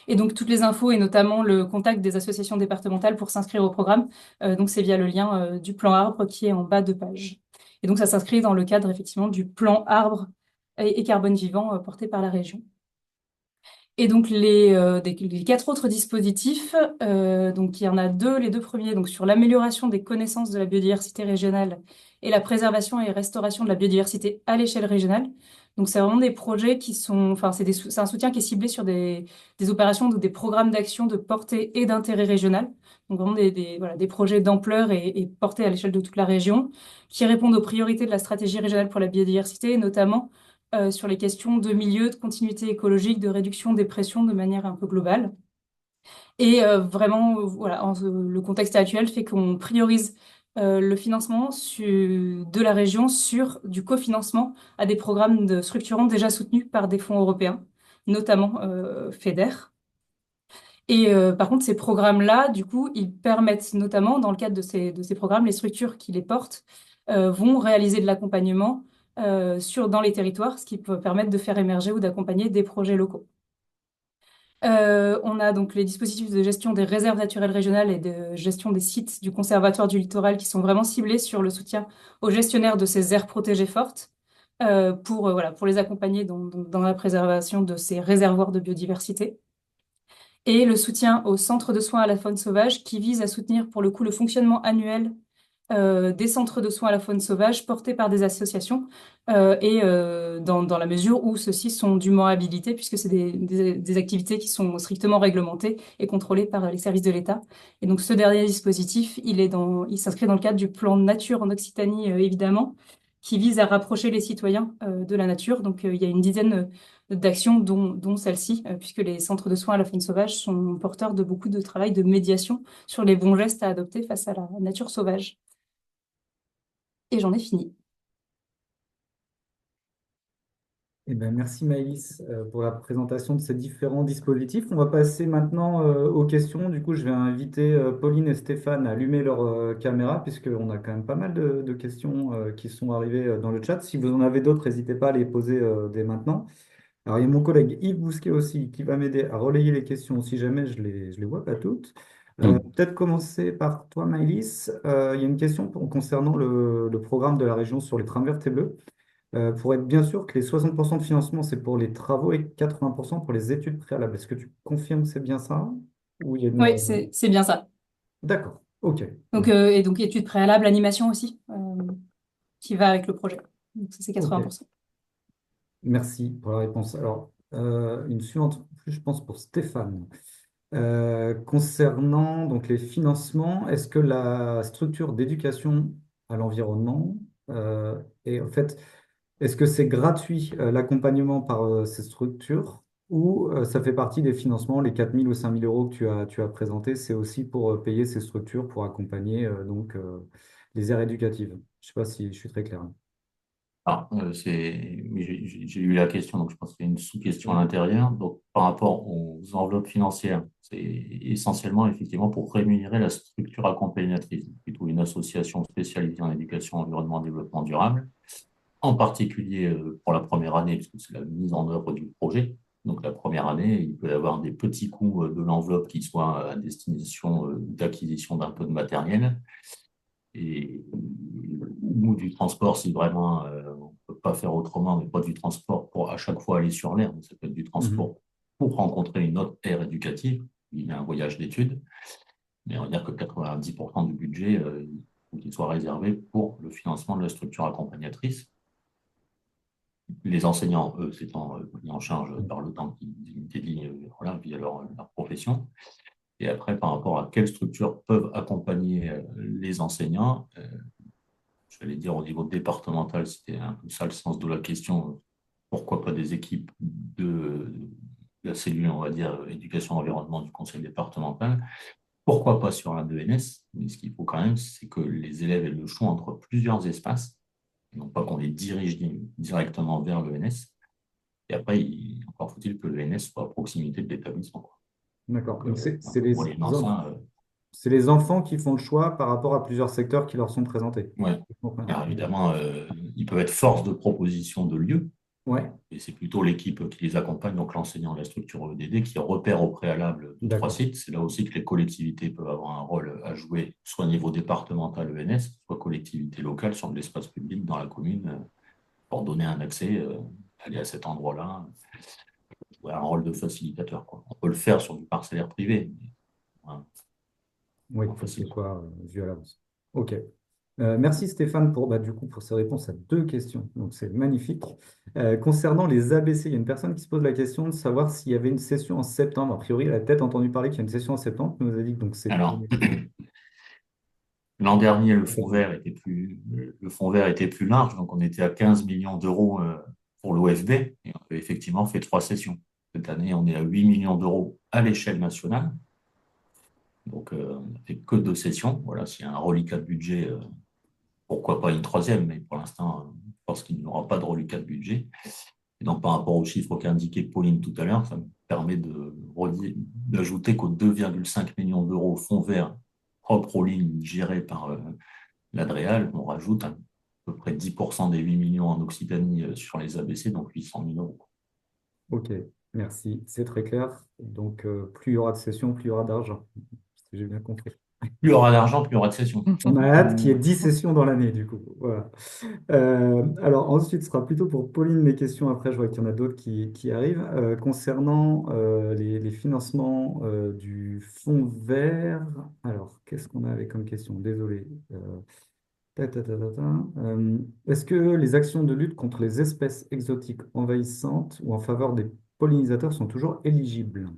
Et donc, toutes les infos et notamment le contact des associations départementales pour s'inscrire au programme, donc c'est via le lien du plan arbre qui est en bas de page. Et donc, ça s'inscrit dans le cadre effectivement du plan arbre et carbone vivant porté par la région. Et donc les 4 autres dispositifs, donc il y en a deux, les deux premiers, donc sur l'amélioration des connaissances de la biodiversité régionale et la préservation et restauration de la biodiversité à l'échelle régionale. Donc c'est vraiment des projets qui sont, enfin c'est un soutien qui est ciblé sur des opérations ou des programmes d'action de portée et d'intérêt régional. Donc vraiment voilà, des projets d'ampleur et portés à l'échelle de toute la région, qui répondent aux priorités de la stratégie régionale pour la biodiversité, et notamment sur les questions de milieu, de continuité écologique, de réduction des pressions de manière un peu globale. Et vraiment, voilà, le contexte actuel fait qu'on priorise le financement de la région sur du cofinancement à des programmes structurants déjà soutenus par des fonds européens, notamment FEDER. Et par contre, ces programmes-là, du coup, ils permettent notamment, dans le cadre de ces programmes, les structures qui les portent vont réaliser de l'accompagnement dans les territoires, ce qui peut permettre de faire émerger ou d'accompagner des projets locaux. On a donc les dispositifs de gestion des réserves naturelles régionales et de gestion des sites du Conservatoire du littoral qui sont vraiment ciblés sur le soutien aux gestionnaires de ces aires protégées fortes voilà, pour les accompagner dans la préservation de ces réservoirs de biodiversité. Et le soutien au centre de soins à la faune sauvage qui vise à soutenir pour le coup le fonctionnement annuel des centres de soins à la faune sauvage portés par des associations dans la mesure où ceux-ci sont dûment habilités puisque c'est des activités qui sont strictement réglementées et contrôlées par les services de l'État. Et donc ce dernier dispositif, il s'inscrit dans le cadre du plan nature en Occitanie évidemment, qui vise à rapprocher les citoyens de la nature. Donc il y a une dizaine d'actions dont celle-ci, puisque les centres de soins à la faune sauvage sont porteurs de beaucoup de travail de médiation sur les bons gestes à adopter face à la nature sauvage. Et j'en ai fini. Eh ben, merci Maïlis pour la présentation de ces différents dispositifs. On va passer maintenant aux questions. Du coup, je vais inviter Pauline et Stéphane à allumer leur caméra puisqu'on a quand même pas mal de questions qui sont arrivées dans le chat. Si vous en avez d'autres, n'hésitez pas à les poser dès maintenant. Alors, il y a mon collègue Yves Bousquet aussi qui va m'aider à relayer les questions si jamais je les vois pas toutes. Peut-être commencer par toi, Maïlis. Il y a une question concernant le programme de la région sur les trames vertes et bleues. Pour être bien sûr que les 60% de financement, c'est pour les travaux et 80% pour les études préalables. Est-ce que tu confirmes que c'est bien ça? Ou il y a Oui, c'est bien ça. D'accord, ok. Donc, et donc, études préalables, animation aussi, qui va avec le projet. Donc, ça, c'est Ok. 80%. Merci pour la réponse. Alors, une suivante, je pense pour Stéphane. Concernant donc les financements, est-ce que la structure d'éducation à l'environnement est en fait, est-ce que c'est gratuit l'accompagnement par ces structures ou ça fait partie des financements, les 4 000 ou 5 000 € que tu as présentés, c'est aussi pour payer ces structures pour accompagner les aires éducatives? Je ne sais pas si je suis très clair. Oui, j'ai eu la question, donc je pense qu'il y a une sous-question à Ouais. l'intérieur. Donc, par rapport aux enveloppes financières, c'est essentiellement effectivement pour rémunérer la structure accompagnatrice, plutôt une association spécialisée en éducation, environnement et développement durable, en particulier pour la première année, puisque c'est la mise en œuvre du projet. Donc, la première année, il peut y avoir des petits coûts de l'enveloppe qui soient à destination d'acquisition d'un peu de matériel et ou du transport si vraiment on ne peut pas faire autrement, mais pas du transport pour à chaque fois aller sur l'air, mais ça peut être du Mhm. transport pour rencontrer une autre aire éducative. Il y a un voyage d'études, mais on va dire que 90% du budget, il faut qu'il soit réservé pour le financement de la structure accompagnatrice. Les enseignants, eux, s'étant pris en charge par le temps qu'ils dédient voilà, via leur profession. Et après, par rapport à quelles structures peuvent accompagner les enseignants, j'allais dire au niveau départemental, c'était un peu ça le sens de la question. Pourquoi pas des équipes de la cellule, on va dire, éducation environnement du conseil départemental? Pourquoi pas sur un ENS? Mais ce qu'il faut quand même, c'est que les élèves aient le choix entre plusieurs espaces, et non pas qu'on les dirige directement vers l'ENS. Et après, encore faut-il que l'ENS soit à proximité de l'établissement, quoi. D'accord. Donc, Donc, moyennant ça, c'est les enfants qui font le choix par rapport à plusieurs secteurs qui leur sont présentés. ouais. Je comprends. Alors évidemment, ils peuvent être force de proposition de lieu, Ouais, et c'est plutôt l'équipe qui les accompagne, donc l'enseignant de la structure EDD, qui repère au préalable 2, 3 d'accord. sites. C'est là aussi que les collectivités peuvent avoir un rôle à jouer, soit au niveau départemental ENS, soit collectivité locale sur de l'espace public dans la commune, pour donner un accès, aller à cet endroit-là, jouer un rôle de facilitateur, quoi. On peut le faire sur du parcellaire privé, mais voilà, Oui, moins il faut que ce facile. soit vu à l'avance. OK. Merci Stéphane pour ces réponses à deux questions. Donc c'est magnifique. Concernant les ABC, il y a une personne qui se pose la question de savoir s'il y avait une session en septembre. A priori, elle a peut-être entendu parler qu'il y a une session en septembre. Elle nous a dit que donc c'était. Alors, l'an dernier, le fonds vert était plus large, donc on était à 15 millions d'euros pour l'OFB, et on avait effectivement fait 3 sessions. Cette année, on est à 8 millions d'euros à l'échelle nationale, donc on n'a fait que 2 sessions. Voilà, s'il y a un reliquat de budget, pourquoi pas une troisième, mais pour l'instant, je pense qu'il n'y aura pas de reliquat de budget. Et donc, par rapport aux chiffres qu'a indiqué Pauline tout à l'heure, ça me permet d'ajouter qu'aux 2,5 millions d'euros fonds vert propres aux lignes gérées par l'Adréal, on rajoute à peu près 10% des 8 millions en Occitanie sur les ABC, donc 800 000 euros. OK, merci. C'est très clair. Donc plus il y aura de sessions, plus il y aura d'argent. Si j'ai bien compris. Plus il y aura d'argent, plus il y aura de sessions. On a hâte qu'il y ait 10 sessions dans l'année, du coup. Voilà. Alors ensuite, ce sera plutôt pour Pauline les questions. Après, je vois qu'il y en a d'autres qui arrivent. Concernant les financements du fonds vert, alors qu'est-ce qu'on avait comme question? Désolé. Ta, ta, ta, ta, ta. Est-ce que les actions de lutte contre les espèces exotiques envahissantes ou en faveur des pollinisateurs sont toujours éligibles?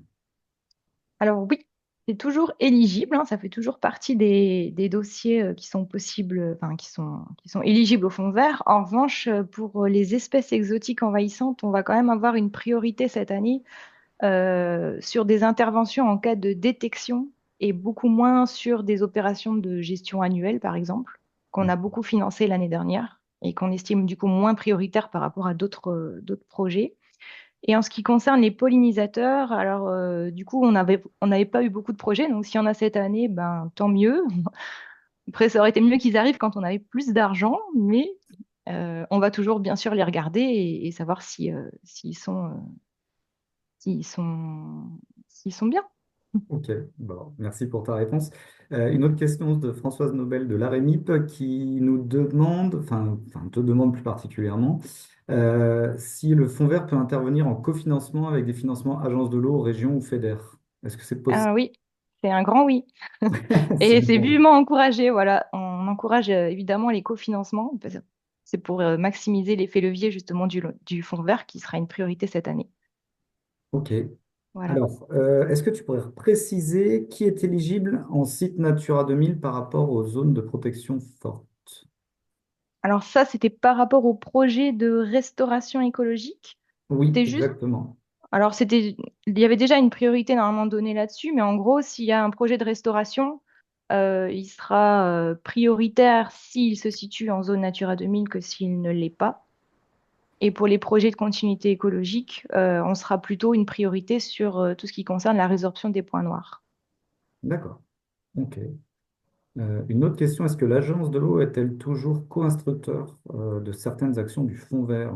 Alors oui, c'est toujours éligible, hein, ça fait toujours partie des dossiers qui sont possibles, enfin qui sont éligibles au fonds vert. En revanche, pour les espèces exotiques envahissantes, on va quand même avoir une priorité cette année sur des interventions en cas de détection et beaucoup moins sur des opérations de gestion annuelle, par exemple, qu'on a beaucoup financé l'année dernière et qu'on estime du coup moins prioritaire par rapport à d'autres projets. Et en ce qui concerne les pollinisateurs, alors du coup, on n'avait pas eu beaucoup de projets, donc s'il y en a cette année, ben tant mieux. Après, ça aurait été mieux qu'ils arrivent quand on avait plus d'argent, mais on va toujours bien sûr les regarder et savoir si, s'ils sont, s'ils sont bien. Ok, bon, merci pour ta réponse. Une autre question de Françoise Nobel de l'AREMIP qui nous demande, enfin te demande plus particulièrement, si le fonds vert peut intervenir en cofinancement avec des financements agences de l'eau, régions ou FEDER. Est-ce que c'est possible? Ah oui, c'est un grand oui. C'est Et un c'est bon. vivement encouragé, voilà. On encourage évidemment les cofinancements. Parce que c'est pour maximiser l'effet levier justement du fonds vert qui sera une priorité cette année. Ok, Voilà. Alors, est-ce que tu pourrais préciser qui est éligible en site Natura 2000 par rapport aux zones de protection forte? Alors ça, c'était par rapport au projet de restauration écologique. Oui, C'était juste. exactement. Alors il y avait déjà une priorité normalement donnée là-dessus, mais en gros, s'il y a un projet de restauration, il sera prioritaire s'il se situe en zone Natura 2000 que s'il ne l'est pas. Et pour les projets de continuité écologique, on sera plutôt une priorité sur tout ce qui concerne la résorption des points noirs. D'accord. OK. Une autre question, est-ce que l'Agence de l'eau est-elle toujours co-instructeur de certaines actions du Fonds vert?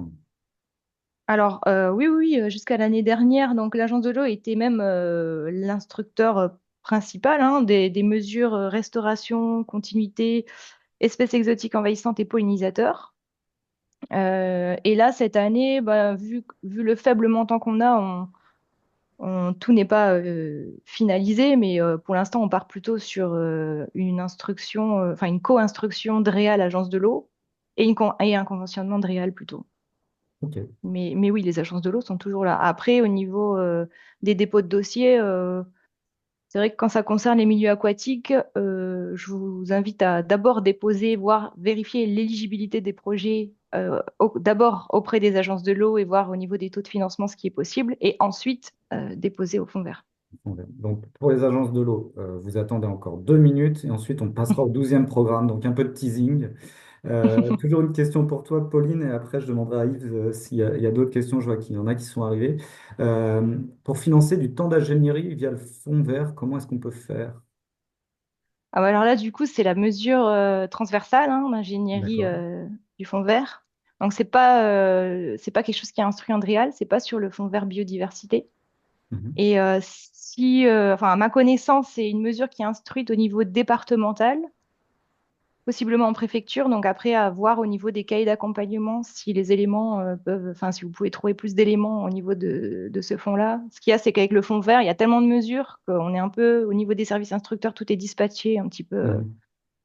Alors, oui, oui, jusqu'à l'année dernière, donc l'Agence de l'eau était même l'instructeur principal hein, des mesures restauration, continuité, espèces exotiques envahissantes et pollinisateurs. Et là, cette année, bah, vu le faible montant qu'on a, tout n'est pas finalisé, mais pour l'instant, on part plutôt sur une instruction, enfin une co-instruction DREAL Agence de l'eau et un conventionnement DREAL plutôt. OK. Mais oui, les agences de l'eau sont toujours là. Après, au niveau des dépôts de dossiers, c'est vrai que quand ça concerne les milieux aquatiques, je vous invite à d'abord déposer, voire vérifier l'éligibilité des projets, d'abord auprès des agences de l'eau et voir au niveau des taux de financement ce qui est possible, et ensuite déposer au fond vert. Donc, pour les agences de l'eau, vous attendez encore 2 minutes et ensuite on passera au 12e programme, donc un peu de teasing. Toujours une question pour toi, Pauline, et après je demanderai à Yves il y a d'autres questions, je vois qu'il y en a qui sont arrivées. Pour financer du temps d'ingénierie via le fonds vert, comment est-ce qu'on peut faire? Ah bah alors là, du coup, c'est la mesure transversale hein, d'ingénierie D'accord. du fonds vert. Donc, c'est pas quelque chose qui est instruit en DREAL, c'est pas sur le fonds vert biodiversité. Mhm. Et enfin, à ma connaissance, c'est une mesure qui est instruite au niveau départemental, possiblement en préfecture. Donc après, à voir au niveau des cahiers d'accompagnement si les éléments peuvent, enfin, si vous pouvez trouver plus d'éléments au niveau de ce fonds-là. Ce qu'il y a, c'est qu'avec le fonds vert, il y a tellement de mesures qu'on est un peu, au niveau des services instructeurs, tout est dispatché un petit peu Mhm.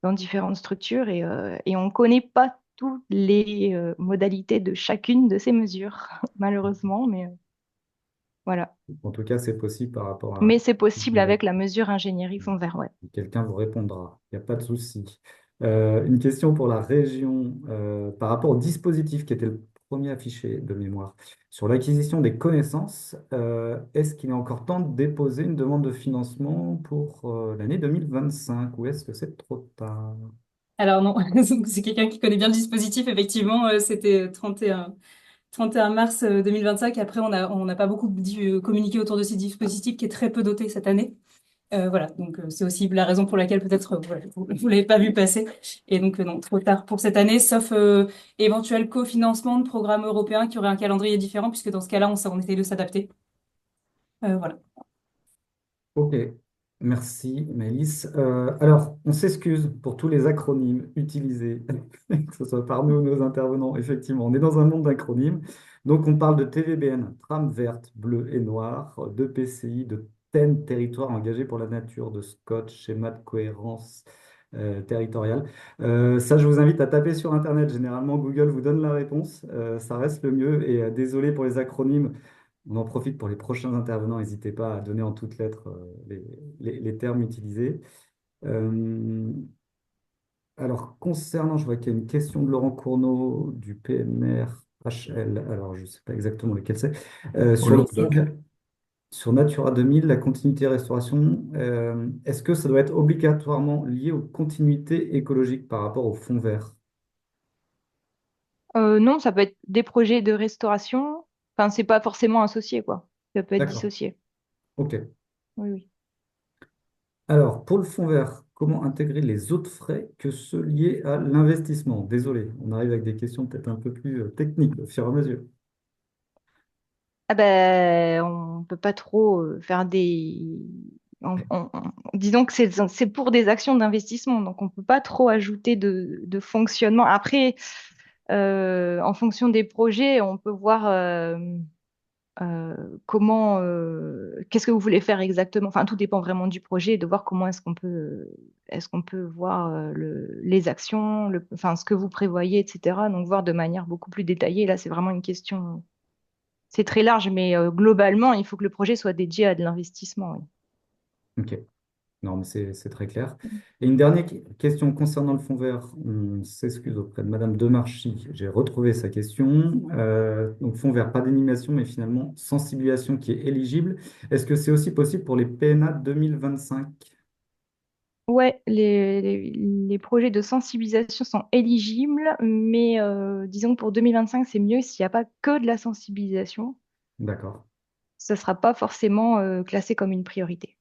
dans différentes structures et on ne connaît pas toutes les modalités de chacune de ces mesures, malheureusement, mais voilà. En tout cas, c'est possible par rapport Mais à... c'est possible avec la mesure ingénierie fond vert, ouais. Quelqu'un vous répondra, il n'y a pas de souci. Une question pour la région par rapport au dispositif qui était le premier affiché de mémoire. Sur l'acquisition des connaissances, est-ce qu'il est encore temps de déposer une demande de financement pour l'année 2025 ou est-ce que c'est trop tard? Alors non, donc c'est quelqu'un qui connaît bien le dispositif, effectivement, c'était 31 mars 2025. Après, on n'a pas beaucoup communiqué autour de ce dispositif qui est très peu doté cette année. Voilà, donc c'est aussi la raison pour laquelle peut-être voilà, vous l'avez pas vu passer. Et donc non, trop tard pour cette année, sauf éventuel cofinancement de programmes européens qui auraient un calendrier différent, puisque dans ce cas-là, on essaye de s'adapter. Voilà. Ok, merci Maëlys. Alors, on s'excuse pour tous les acronymes utilisés, que ce soit par nous ou nos intervenants. Effectivement, on est dans un monde d'acronymes. Donc, on parle de TVBN, trame verte, bleue et noire, de PCI, de thème territoire engagé pour la nature, de SCOT, schéma de cohérence territoriale. Ça, je vous invite à taper sur Internet. Généralement, Google vous donne la réponse. Ça reste le mieux. Et désolé pour les acronymes. On en profite pour les prochains intervenants. N'hésitez pas à donner en toutes lettres les termes utilisés. Euh, alors, concernant, je vois qu'il y a une question de Laurent Cournot du PNR HL. Alors, je ne sais pas exactement lequel c'est. Au Sur le fond, Languedoc. sur Natura 2000, la continuité restauration, est-ce que ça doit être obligatoirement lié aux continuités écologiques par rapport au fond vert? Non, ça peut être des projets de restauration. Enfin, c'est pas forcément associé, quoi. Ça peut être D'accord. dissocié. OK. Oui, oui. Alors, pour le fonds vert, comment intégrer les autres frais que ceux liés à l'investissement? Désolé, on arrive avec des questions peut-être un peu plus techniques au fur et à mesure. Ah ben, on peut pas trop faire disons que c'est pour des actions d'investissement, donc on peut pas trop ajouter de fonctionnement. Après, en fonction des projets, on peut voir qu'est-ce que vous voulez faire exactement. Enfin, tout dépend vraiment du projet, de voir comment est-ce qu'on peut voir les actions, enfin, ce que vous prévoyez, etc. Donc, voir de manière beaucoup plus détaillée. Là, c'est vraiment une question C'est très large, mais globalement, il faut que le projet soit dédié à de l'investissement. Oui. Ok. Non, mais c'est très clair. Et une dernière question concernant le fonds vert. On s'excuse auprès de Madame Demarchy. J'ai retrouvé sa question. Donc, fonds vert, pas d'animation, mais finalement, sensibilisation qui est éligible. Est-ce que c'est aussi possible pour les PNA 2025? Ouais, les projets de sensibilisation sont éligibles, mais disons que pour 2025, c'est mieux s'il n'y a pas que de la sensibilisation. D'accord. Ça ne sera pas forcément classé comme une priorité.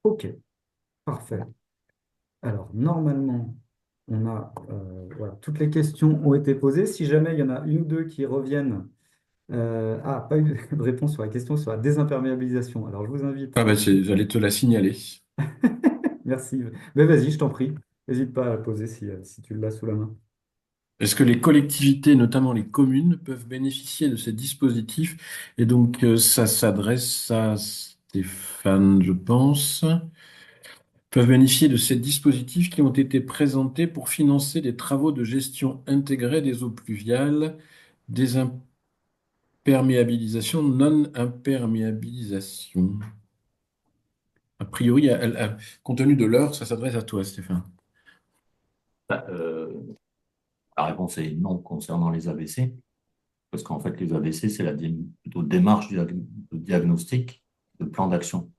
Ok, parfait. Alors, normalement, on a, voilà, toutes les questions ont été posées. Si jamais il y en a une ou deux qui reviennent, pas eu de réponse sur la question sur la désimperméabilisation. Alors, je vous invite. Ah bah j'allais te la signaler. Merci. Mais vas-y, je t'en prie. N'hésite pas à la poser si tu l'as sous la main. Est-ce que les collectivités, notamment les communes, peuvent bénéficier de ces dispositifs? Et donc, ça s'adresse à Stéphane, je pense. Peuvent bénéficier de ces dispositifs qui ont été présentés pour financer des travaux de gestion intégrée des eaux pluviales, désimperméabilisation, non-imperméabilisation. A priori, compte tenu de l'heure, ça s'adresse à toi, Stéphane. Bah, la réponse est non concernant les AVC, parce qu'en fait, les AVC, c'est plutôt démarche de diagnostic, de plan d'action,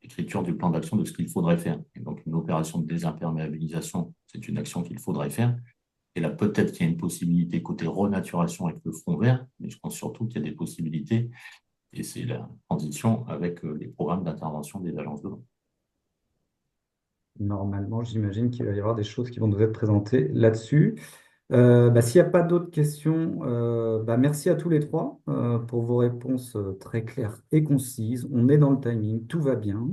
écriture du plan d'action de ce qu'il faudrait faire. Et donc, une opération de désimperméabilisation, c'est une action qu'il faudrait faire. Et là, peut-être qu'il y a une possibilité côté renaturation avec le front vert, mais je pense surtout qu'il y a des possibilités, et c'est la transition avec les programmes d'intervention des agences de l'eau. Normalement, j'imagine qu'il va y avoir des choses qui vont nous être présentées là-dessus. S'il n'y a pas d'autres questions, merci à tous les trois pour vos réponses très claires et concises. On est dans le timing, tout va bien.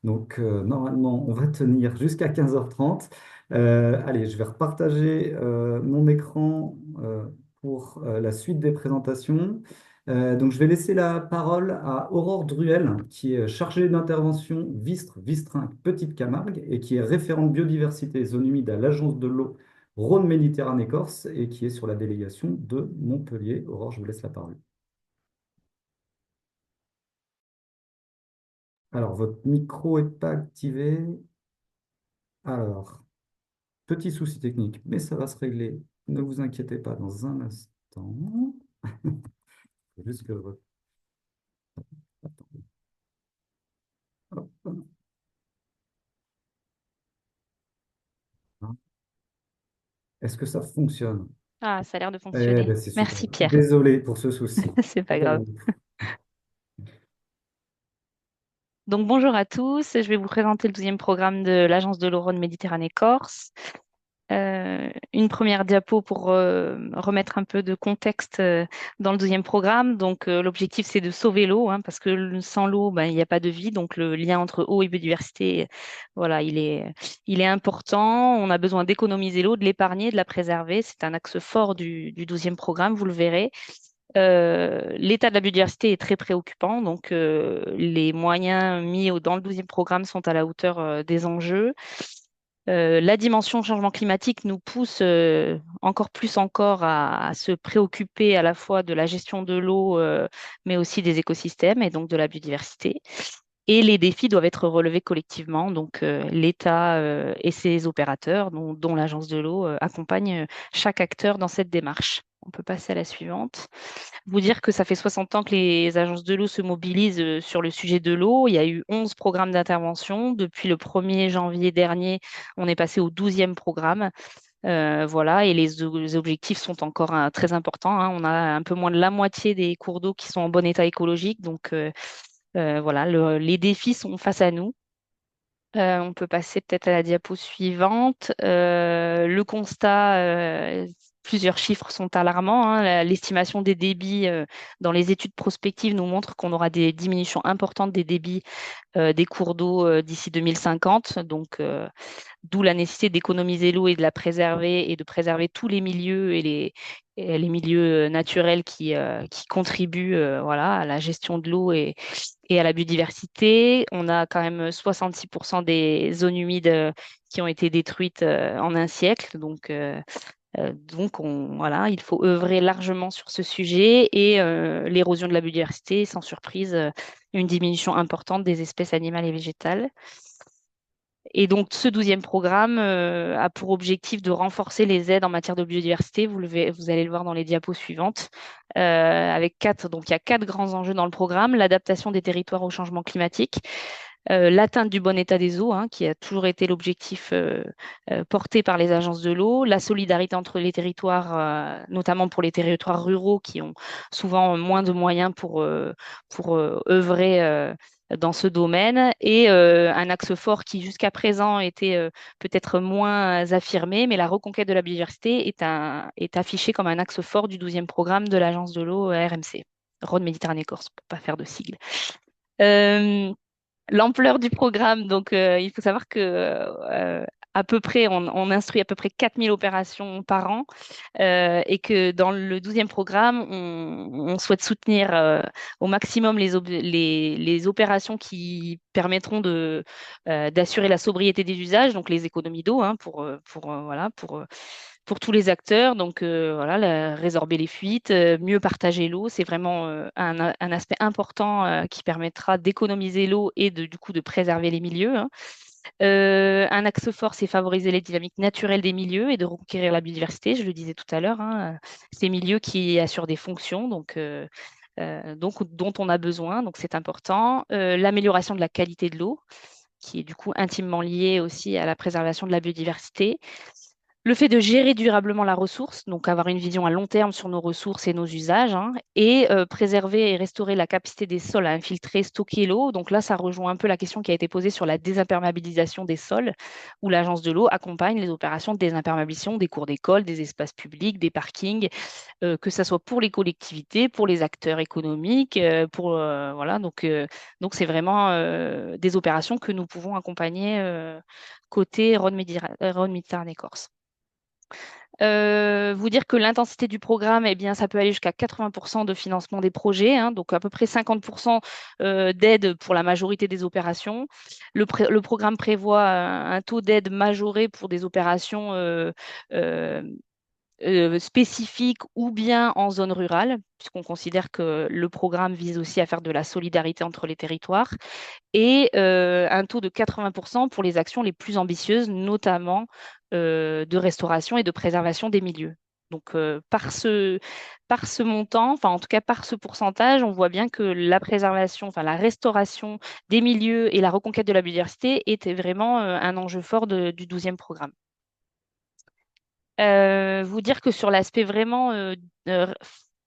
Donc, normalement, on va tenir jusqu'à 15h30. Allez, je vais repartager mon écran pour la suite des présentations. Donc, je vais laisser la parole à Aurore Druel, qui est chargée d'intervention Vistre, Vistrinck, Petite Camargue et qui est référente biodiversité et zone humide à l'Agence de l'eau Rhône-Méditerranée-Corse et qui est sur la délégation de Montpellier. Aurore, je vous laisse la parole. Alors, votre micro n'est pas activé. Alors, petit souci technique, mais ça va se régler. Ne vous inquiétez pas dans un instant. Faut juste que Attends. Hop. Est-ce que ça fonctionne? Ah, ça a l'air de Eh fonctionner. ben, c'est super. Merci Pierre. Désolé pour ce souci. C'est pas grave. Donc bonjour à tous, je vais vous présenter le 12e programme de l'Agence de l'eau Rhône-Méditerranée-Corse. Une première diapo pour remettre un peu de contexte dans le 12e programme. Donc l'objectif c'est de sauver l'eau, hein, parce que sans l'eau, ben, il n'y a pas de vie. Donc le lien entre eau et biodiversité, voilà, il est important. On a besoin d'économiser l'eau, de l'épargner, de la préserver. C'est un axe fort du 12e programme, vous le verrez. L'état de la biodiversité est très préoccupant, donc les moyens mis dans le 12e programme sont à la hauteur des enjeux. La dimension changement climatique nous pousse encore à se préoccuper à la fois de la gestion de l'eau, mais aussi des écosystèmes et donc de la biodiversité. Et les défis doivent être relevés collectivement, donc l'État et ses opérateurs, dont l'Agence de l'eau, accompagnent chaque acteur dans cette démarche. On peut passer à la suivante. Vous dire que ça fait 60 ans que les agences de l'eau se mobilisent sur le sujet de l'eau. Il y a eu 11 programmes d'intervention. Depuis le 1er janvier dernier, on est passé au 12e programme. Voilà, et les objectifs sont encore très importants, hein. On a un peu moins de la moitié des cours d'eau qui sont en bon état écologique. Donc voilà, les défis sont face à nous. On peut passer peut-être à la diapo suivante. Le constat, plusieurs chiffres sont alarmants, hein. L'estimation des débits dans les études prospectives nous montre qu'on aura des diminutions importantes des débits des cours d'eau d'ici 2050. Donc, d'où la nécessité d'économiser l'eau et de la préserver et de préserver tous les milieux et les milieux naturels qui contribuent voilà, à la gestion de l'eau et à la biodiversité. On a quand même 66% des zones humides qui ont été détruites en un siècle. Donc, Donc, voilà, il faut œuvrer largement sur ce sujet et l'érosion de la biodiversité, sans surprise, une diminution importante des espèces animales et végétales. Et donc, ce 12e programme a pour objectif de renforcer les aides en matière de biodiversité. Vous allez le voir dans les diapos suivantes. Avec donc il y a 4 grands enjeux dans le programme: l'adaptation des territoires au changement climatique, l'atteinte du bon état des eaux, hein, qui a toujours été l'objectif porté par les agences de l'eau, la solidarité entre les territoires, notamment pour les territoires ruraux qui ont souvent moins de moyens pour œuvrer dans ce domaine, et un axe fort qui jusqu'à présent était peut-être moins affirmé, mais la reconquête de la biodiversité est affichée comme un axe fort du 12e programme de l'agence de l'eau RMC, Rhône Méditerranée Corse, pour ne pas faire de sigle. L'ampleur du programme, donc il faut savoir que à peu près, on instruit à peu près 4000 opérations par an, et que dans le 12e programme, on souhaite soutenir au maximum les opérations qui permettront d'assurer la sobriété des usages, donc les économies d'eau, hein, voilà, pour tous les acteurs. Donc voilà, résorber les fuites, mieux partager l'eau, c'est vraiment un aspect important qui permettra d'économiser l'eau et du coup de préserver les milieux, hein. Un axe fort, c'est favoriser les dynamiques naturelles des milieux et de reconquérir la biodiversité, je le disais tout à l'heure, hein, ces milieux qui assurent des fonctions, donc dont on a besoin, donc c'est important. L'amélioration de la qualité de l'eau, qui est du coup intimement liée aussi à la préservation de la biodiversité. Le fait de gérer durablement la ressource, donc avoir une vision à long terme sur nos ressources et nos usages, hein, et préserver et restaurer la capacité des sols à infiltrer, stocker l'eau. Donc là, ça rejoint un peu la question qui a été posée sur la désimperméabilisation des sols, où l'agence de l'eau accompagne les opérations de désimperméabilisation des cours d'école, des espaces publics, des parkings, que ce soit pour les collectivités, pour les acteurs économiques, voilà. Donc c'est vraiment des opérations que nous pouvons accompagner côté Rhône Méditerranée Corse. Vous dire que l'intensité du programme, eh bien, ça peut aller jusqu'à 80% de financement des projets, hein, donc à peu près 50% d'aide pour la majorité des opérations. Le programme prévoit un taux d'aide majoré pour des opérations euh, spécifiques ou bien en zone rurale, puisqu'on considère que le programme vise aussi à faire de la solidarité entre les territoires, et un taux de 80% pour les actions les plus ambitieuses, notamment de restauration et de préservation des milieux. Donc, par ce montant, enfin en tout cas par ce pourcentage, on voit bien que la préservation, enfin la restauration des milieux et la reconquête de la biodiversité était vraiment un enjeu fort du 12e programme. Vous dire que sur l'aspect vraiment euh,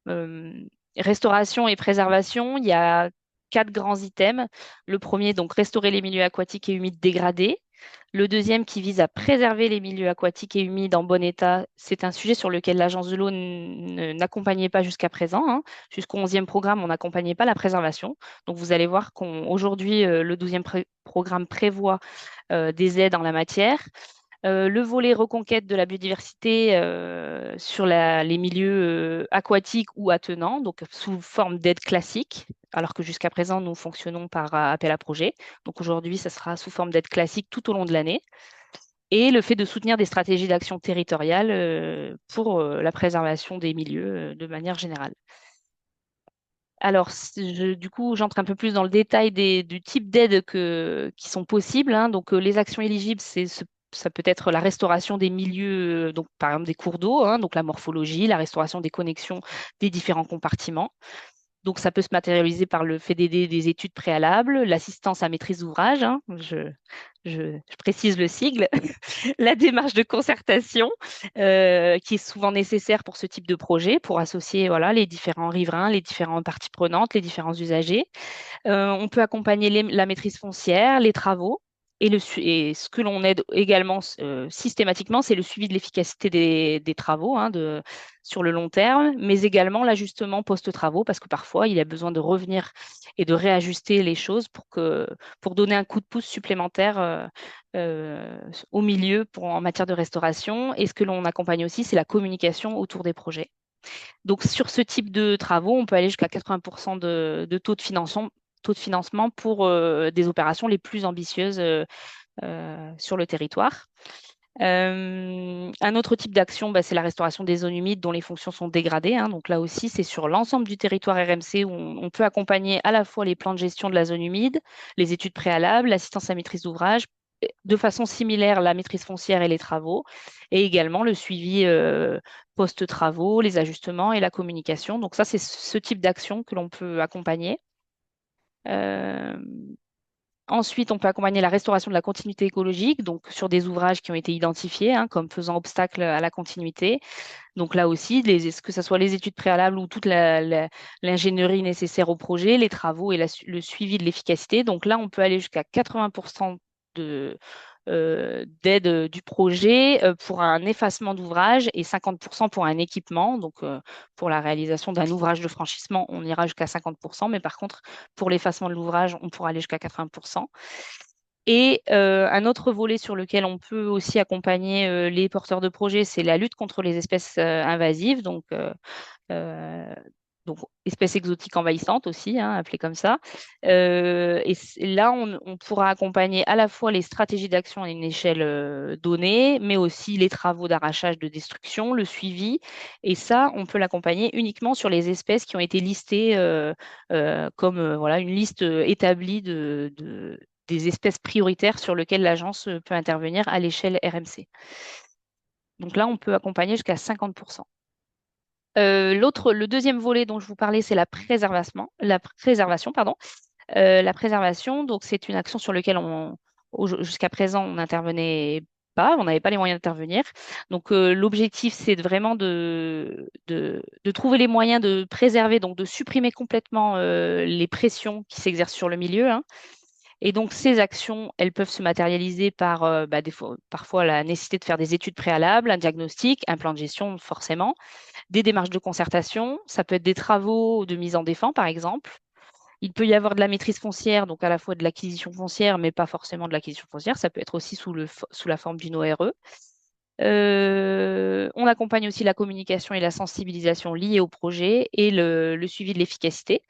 euh, restauration et préservation, il y a 4 grands items. Le premier, donc restaurer les milieux aquatiques et humides dégradés. Le deuxième, qui vise à préserver les milieux aquatiques et humides en bon état, c'est un sujet sur lequel l'Agence de l'eau n'accompagnait pas jusqu'à présent, hein. Jusqu'au 11e programme, on n'accompagnait pas la préservation. Donc vous allez voir qu'aujourd'hui, le 12e programme prévoit des aides en la matière. Le volet reconquête de la biodiversité sur les milieux aquatiques ou attenants, donc sous forme d'aide classique, alors que jusqu'à présent, nous fonctionnons par appel à projet. Donc aujourd'hui, ça sera sous forme d'aide classique tout au long de l'année. Et le fait de soutenir des stratégies d'action territoriale pour la préservation des milieux de manière générale. Alors, du coup, j'entre un peu plus dans le détail du type d'aides qui sont possibles, hein. Donc, les actions éligibles, ça peut être la restauration des milieux, donc par exemple des cours d'eau, hein, donc la morphologie, la restauration des connexions des différents compartiments. Donc, ça peut se matérialiser par le fait d'aider des études préalables, l'assistance à maîtrise d'ouvrage, hein, je précise le sigle, la démarche de concertation qui est souvent nécessaire pour ce type de projet, pour associer voilà, les différents riverains, les différentes parties prenantes, les différents usagers. On peut accompagner la maîtrise foncière, les travaux. Et ce que l'on aide également systématiquement, c'est le suivi de l'efficacité des travaux, hein, sur le long terme, mais également l'ajustement post-travaux, parce que parfois, il y a besoin de revenir et de réajuster les choses pour donner un coup de pouce supplémentaire au milieu en matière de restauration. Et ce que l'on accompagne aussi, c'est la communication autour des projets. Donc, sur ce type de travaux, on peut aller jusqu'à 80% de taux de financement pour des opérations les plus ambitieuses sur le territoire. Un autre type d'action, c'est la restauration des zones humides dont les fonctions sont dégradées, hein. Donc là aussi, c'est sur l'ensemble du territoire RMC où on peut accompagner à la fois les plans de gestion de la zone humide, les études préalables, l'assistance à maîtrise d'ouvrage, de façon similaire la maîtrise foncière et les travaux, et également le suivi post-travaux, les ajustements et la communication. Donc ça, c'est ce type d'action que l'on peut accompagner. Euh, Ensuite, on peut accompagner la restauration de la continuité écologique, donc sur des ouvrages qui ont été identifiés, hein, comme faisant obstacle à la continuité. Donc là aussi, que ce soit les études préalables ou toute l'ingénierie nécessaire au projet, les travaux et le suivi de l'efficacité. Donc là, on peut aller jusqu'à 80% d'aide du projet pour un effacement d'ouvrage et 50% pour un équipement. Donc pour la réalisation d'un ouvrage de franchissement, on ira jusqu'à 50%, mais par contre, pour l'effacement de l'ouvrage, on pourra aller jusqu'à 80%. Et un autre volet sur lequel on peut aussi accompagner les porteurs de projets, c'est la lutte contre les espèces invasives, euh, donc espèces exotiques envahissantes aussi, hein, appelées comme ça. Là, on pourra accompagner à la fois les stratégies d'action à une échelle donnée, mais aussi les travaux d'arrachage, de destruction, le suivi. Et ça, on peut l'accompagner uniquement sur les espèces qui ont été listées comme voilà, une liste établie des espèces prioritaires sur lesquelles l'agence peut intervenir à l'échelle RMC. Donc là, on peut accompagner jusqu'à 50%. Le deuxième volet dont je vous parlais, c'est la préservation. Pardon. La préservation, donc c'est une action sur laquelle jusqu'à présent, on n'intervenait pas, on n'avait pas les moyens d'intervenir. Donc l'objectif, c'est vraiment de trouver les moyens de préserver, donc de supprimer complètement les pressions qui s'exercent sur le milieu, hein. Et donc, ces actions, elles peuvent se matérialiser par parfois la nécessité de faire des études préalables, un diagnostic, un plan de gestion, forcément, des démarches de concertation. Ça peut être des travaux de mise en défense, par exemple. Il peut y avoir de la maîtrise foncière, donc à la fois de l'acquisition foncière, mais pas forcément de l'acquisition foncière. Ça peut être aussi sous la forme d'une ORE. On accompagne aussi la communication et la sensibilisation liées au projet et le suivi de l'efficacité.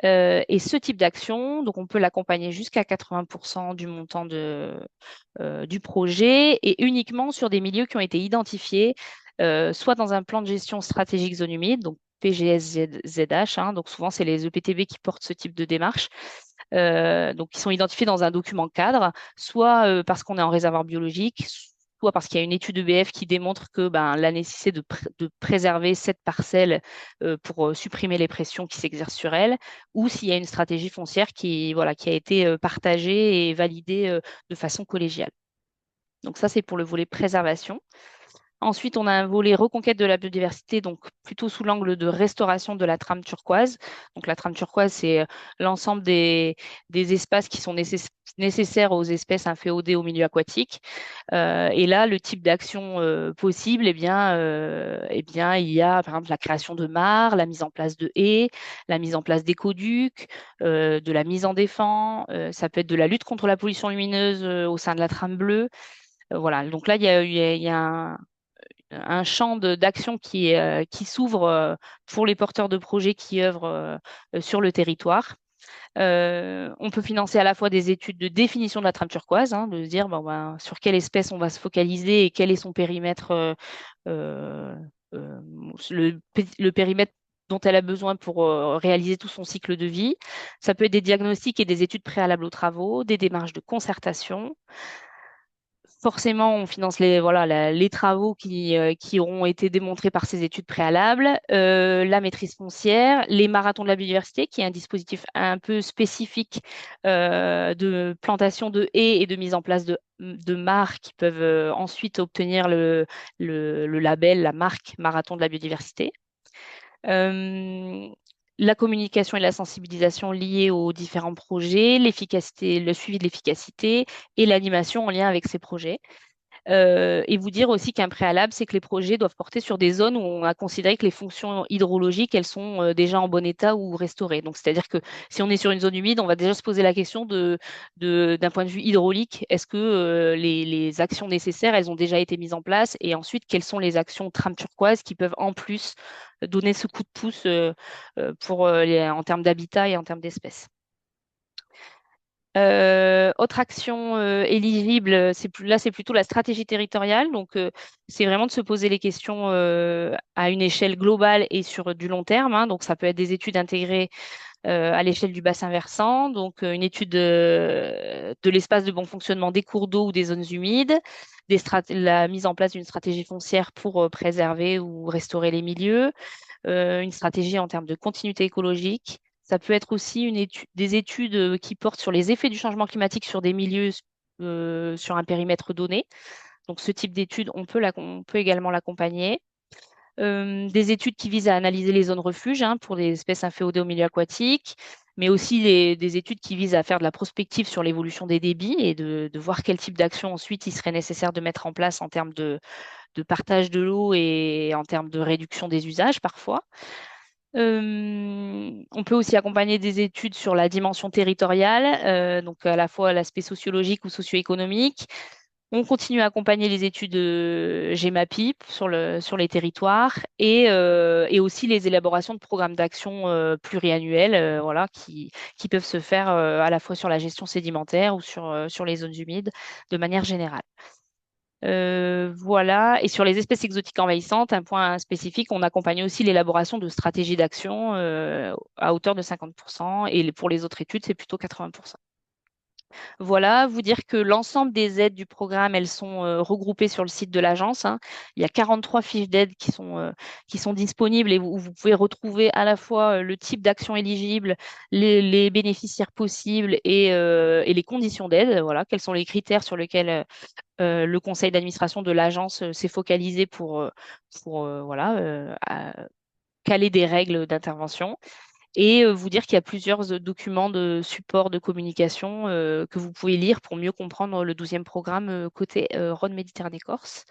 Et ce type d'action, donc on peut l'accompagner jusqu'à 80% du montant du projet et uniquement sur des milieux qui ont été identifiés, soit dans un plan de gestion stratégique zone humide, donc PGSZH, hein, donc souvent c'est les EPTB qui portent ce type de démarche, donc qui sont identifiés dans un document cadre, soit parce qu'on est en réservoir biologique, soit parce qu'il y a une étude EBF qui démontre que la nécessité de préserver cette parcelle pour supprimer les pressions qui s'exercent sur elle, ou s'il y a une stratégie foncière qui a été partagée et validée de façon collégiale. Donc ça, c'est pour le volet préservation. Ensuite, on a un volet reconquête de la biodiversité, donc plutôt sous l'angle de restauration de la trame turquoise. Donc la trame turquoise, c'est l'ensemble des espaces qui sont nécessaires aux espèces inféodées au milieu aquatique. Et là, le type d'action possible, il y a par exemple la création de mares, la mise en place de haies, la mise en place d'écoducs, de la mise en défense. Ça peut être de la lutte contre la pollution lumineuse au sein de la trame bleue. Voilà, donc là, il y a un champ d'action qui s'ouvre pour les porteurs de projets qui œuvrent sur le territoire. On peut financer à la fois des études de définition de la trame turquoise, hein, de se dire sur quelle espèce on va se focaliser et quel est son périmètre, le périmètre dont elle a besoin pour réaliser tout son cycle de vie. Ça peut être des diagnostics et des études préalables aux travaux, des démarches de concertation. Forcément, on finance les travaux qui auront été démontrés par ces études préalables, la maîtrise foncière, les marathons de la biodiversité, qui est un dispositif un peu spécifique de plantation de haies et de mise en place de mares qui peuvent ensuite obtenir le label, la marque marathon de la biodiversité. La communication et la sensibilisation liées aux différents projets, l'efficacité, le suivi de l'efficacité et l'animation en lien avec ces projets. Et vous dire aussi qu'un préalable, c'est que les projets doivent porter sur des zones où on a considéré que les fonctions hydrologiques, elles sont déjà en bon état ou restaurées. Donc, c'est-à-dire que si on est sur une zone humide, on va déjà se poser la question d'un point de vue hydraulique, est-ce que les actions nécessaires, elles ont déjà été mises en place? Et ensuite, quelles sont les actions trame turquoise qui peuvent en plus donner ce coup de pouce en termes d'habitat et en termes d'espèces? Autre action éligible, là, c'est plutôt la stratégie territoriale. Donc, c'est vraiment de se poser les questions à une échelle globale et sur du long terme, hein. Donc, ça peut être des études intégrées à l'échelle du bassin versant, donc une étude de l'espace de bon fonctionnement des cours d'eau ou des zones humides, la mise en place d'une stratégie foncière pour préserver ou restaurer les milieux, une stratégie en termes de continuité écologique. Ça peut être aussi des études qui portent sur les effets du changement climatique sur des milieux sur un périmètre donné. Donc ce type d'études, on peut également l'accompagner. Des études qui visent à analyser les zones refuges, hein, pour les espèces inféodées au milieu aquatique, mais aussi des études qui visent à faire de la prospective sur l'évolution des débits et de voir quel type d'action ensuite il serait nécessaire de mettre en place en termes de partage de l'eau et en termes de réduction des usages parfois. On peut aussi accompagner des études sur la dimension territoriale, donc à la fois l'aspect sociologique ou socio-économique. On continue à accompagner les études GEMAPI sur les territoires et aussi les élaborations de programmes d'action pluriannuels, voilà, qui peuvent se faire à la fois sur la gestion sédimentaire ou sur les zones humides de manière générale. Voilà. Et sur les espèces exotiques envahissantes, un point spécifique, on accompagne aussi l'élaboration de stratégies d'action à hauteur de 50%, et pour les autres études, c'est plutôt 80%. Voilà, vous dire que l'ensemble des aides du programme, elles sont regroupées sur le site de l'agence, hein. Il y a 43 fiches d'aide qui sont disponibles et où vous pouvez retrouver à la fois le type d'action éligible, les bénéficiaires possibles et les conditions d'aide. Voilà, quels sont les critères sur lesquels le conseil d'administration de l'agence s'est focalisé voilà, caler des règles d'intervention. Et vous dire qu'il y a plusieurs documents de support de communication que vous pouvez lire pour mieux comprendre le 12e programme côté Rhône Méditerranée Corse.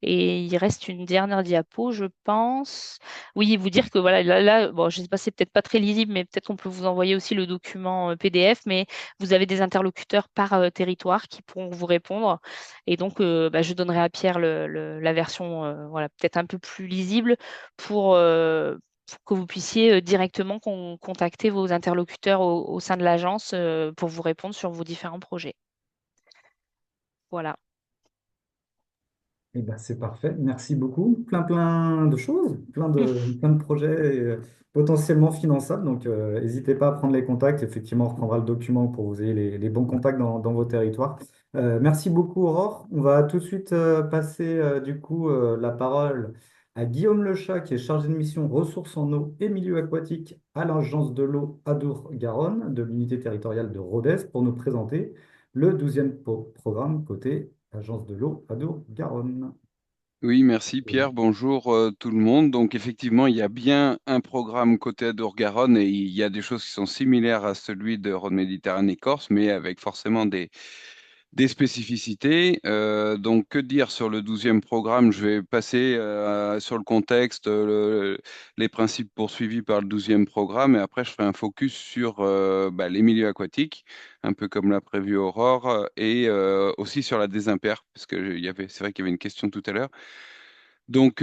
Et il reste une dernière diapo, je pense. Oui, vous dire que voilà, bon, je sais pas, c'est peut-être pas très lisible, mais peut-être qu'on peut vous envoyer aussi le document PDF, mais vous avez des interlocuteurs par territoire qui pourront vous répondre. Et donc, je donnerai à Pierre la version, voilà, peut-être un peu plus lisible pour que vous puissiez directement contacter vos interlocuteurs au sein de l'agence pour vous répondre sur vos différents projets. Voilà. Eh ben, c'est parfait. Merci beaucoup. Plein de choses, plein de projets potentiellement finançables. Donc, n'hésitez pas à prendre les contacts. Effectivement, on reprendra le document pour que vous ayez les bons contacts dans vos territoires. Merci beaucoup, Aurore. On va tout de suite passer la parole à Guillaume Lechat, qui est chargé de mission ressources en eau et milieux aquatiques à l'Agence de l'eau Adour-Garonne de l'unité territoriale de Rodez pour nous présenter le 12e programme côté Agence de l'eau Adour-Garonne. Oui, merci Pierre. Bonjour tout le monde. Donc effectivement, il y a bien un programme côté Adour-Garonne et il y a des choses qui sont similaires à celui de Rhône-Méditerranée-Corse, mais avec forcément des spécificités. Donc que dire sur le 12e programme? Je vais passer sur le contexte, les principes poursuivis par le 12e programme et après je ferai un focus sur les milieux aquatiques, un peu comme l'a prévu Aurore, et aussi sur la désimpère, parce que c'est vrai qu'il y avait une question tout à l'heure. Donc,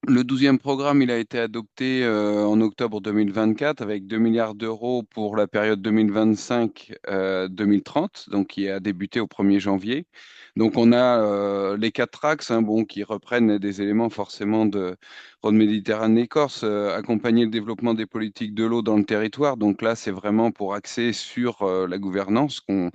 le 12e programme, il a été adopté en octobre 2024 avec 2 milliards d'euros pour la période 2025-2030, donc qui a débuté au 1er janvier. Donc, on a les quatre axes, hein, bon, qui reprennent des éléments forcément de Rhône Méditerranée Corse, accompagner le développement des politiques de l'eau dans le territoire. Donc là, c'est vraiment pour axer sur la gouvernance qu'on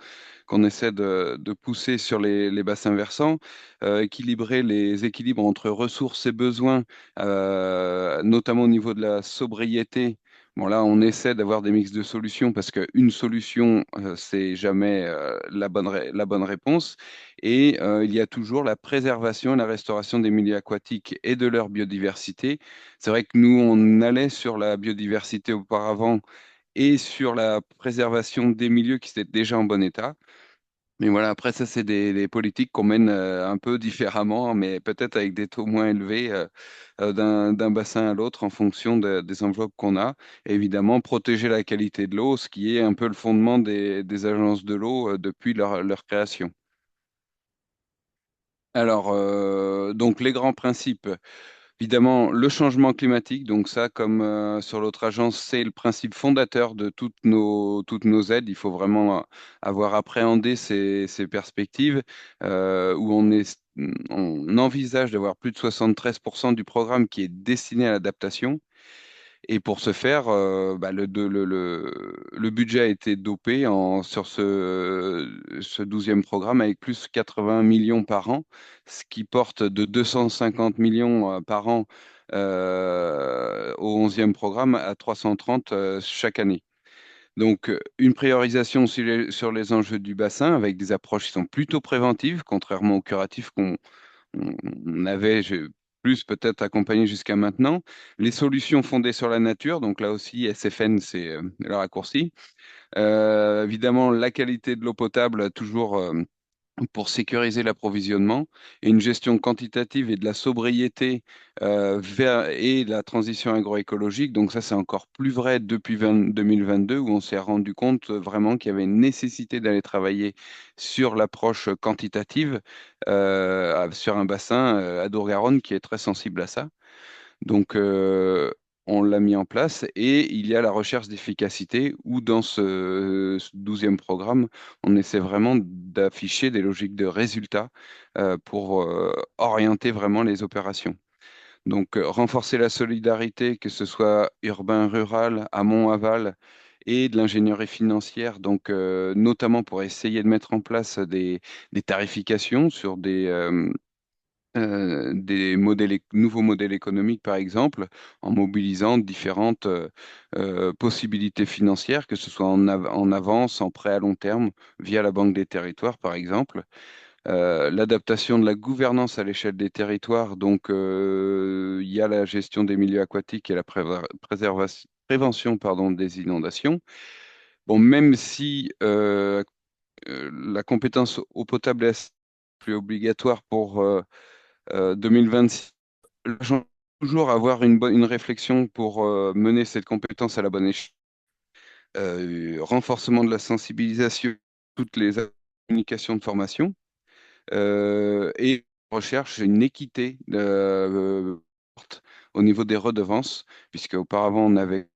essaie de pousser sur les bassins versants, équilibrer les équilibres entre ressources et besoins, notamment au niveau de la sobriété. Bon, là, on essaie d'avoir des mix de solutions parce qu'une solution, c'est jamais la bonne réponse. Et il y a toujours la préservation et la restauration des milieux aquatiques et de leur biodiversité. C'est vrai que nous, on allait sur la biodiversité auparavant et sur la préservation des milieux qui étaient déjà en bon état. Mais voilà, après, ça, c'est des politiques qu'on mène un peu différemment, mais peut-être avec des taux moins élevés d'un bassin à l'autre en fonction des enveloppes qu'on a. Et évidemment, protéger la qualité de l'eau, ce qui est un peu le fondement des agences de l'eau depuis leur création. Alors, donc les grands principes. Évidemment, le changement climatique, donc ça, comme sur l'autre agence, c'est le principe fondateur de toutes nos aides. Il faut vraiment avoir appréhendé ces perspectives où on envisage d'avoir plus de 73% du programme qui est destiné à l'adaptation. Et pour ce faire, bah, le budget a été dopé sur ce 12e programme avec plus 80 millions par an, ce qui porte de 250 millions par an au 11e programme à 330 chaque année. Donc, une priorisation sur les enjeux du bassin avec des approches qui sont plutôt préventives, contrairement aux curatifs on avait plus peut-être accompagné jusqu'à maintenant. Les solutions fondées sur la nature, donc là aussi, SFN, c'est le raccourci. Évidemment, la qualité de l'eau potable, toujours pour sécuriser l'approvisionnement et une gestion quantitative et de la sobriété et de la transition agroécologique. Donc ça, c'est encore plus vrai depuis 2022 où on s'est rendu compte vraiment qu'il y avait une nécessité d'aller travailler sur l'approche quantitative sur un bassin à Dour-Garonne qui est très sensible à ça. Donc, on l'a mis en place et il y a la recherche d'efficacité où dans ce 12e programme, on essaie vraiment d'afficher des logiques de résultats pour orienter vraiment les opérations. Donc, renforcer la solidarité, que ce soit urbain, rural, amont, aval, et de l'ingénierie financière, donc notamment pour essayer de mettre en place des tarifications sur des nouveaux modèles économiques, par exemple, en mobilisant différentes possibilités financières, que ce soit en avance, en prêt à long terme, via la Banque des territoires, par exemple. L'adaptation de la gouvernance à l'échelle des territoires, donc il y a la gestion des milieux aquatiques et la prévention pardon, des inondations. Bon, même si la compétence eau potable est plus obligatoire pour 2026, l'agent doit toujours avoir une réflexion pour mener cette compétence à la bonne échelle. Renforcement de la sensibilisation, toutes les communications de formation et recherche une équité au niveau des redevances, puisque auparavant on avait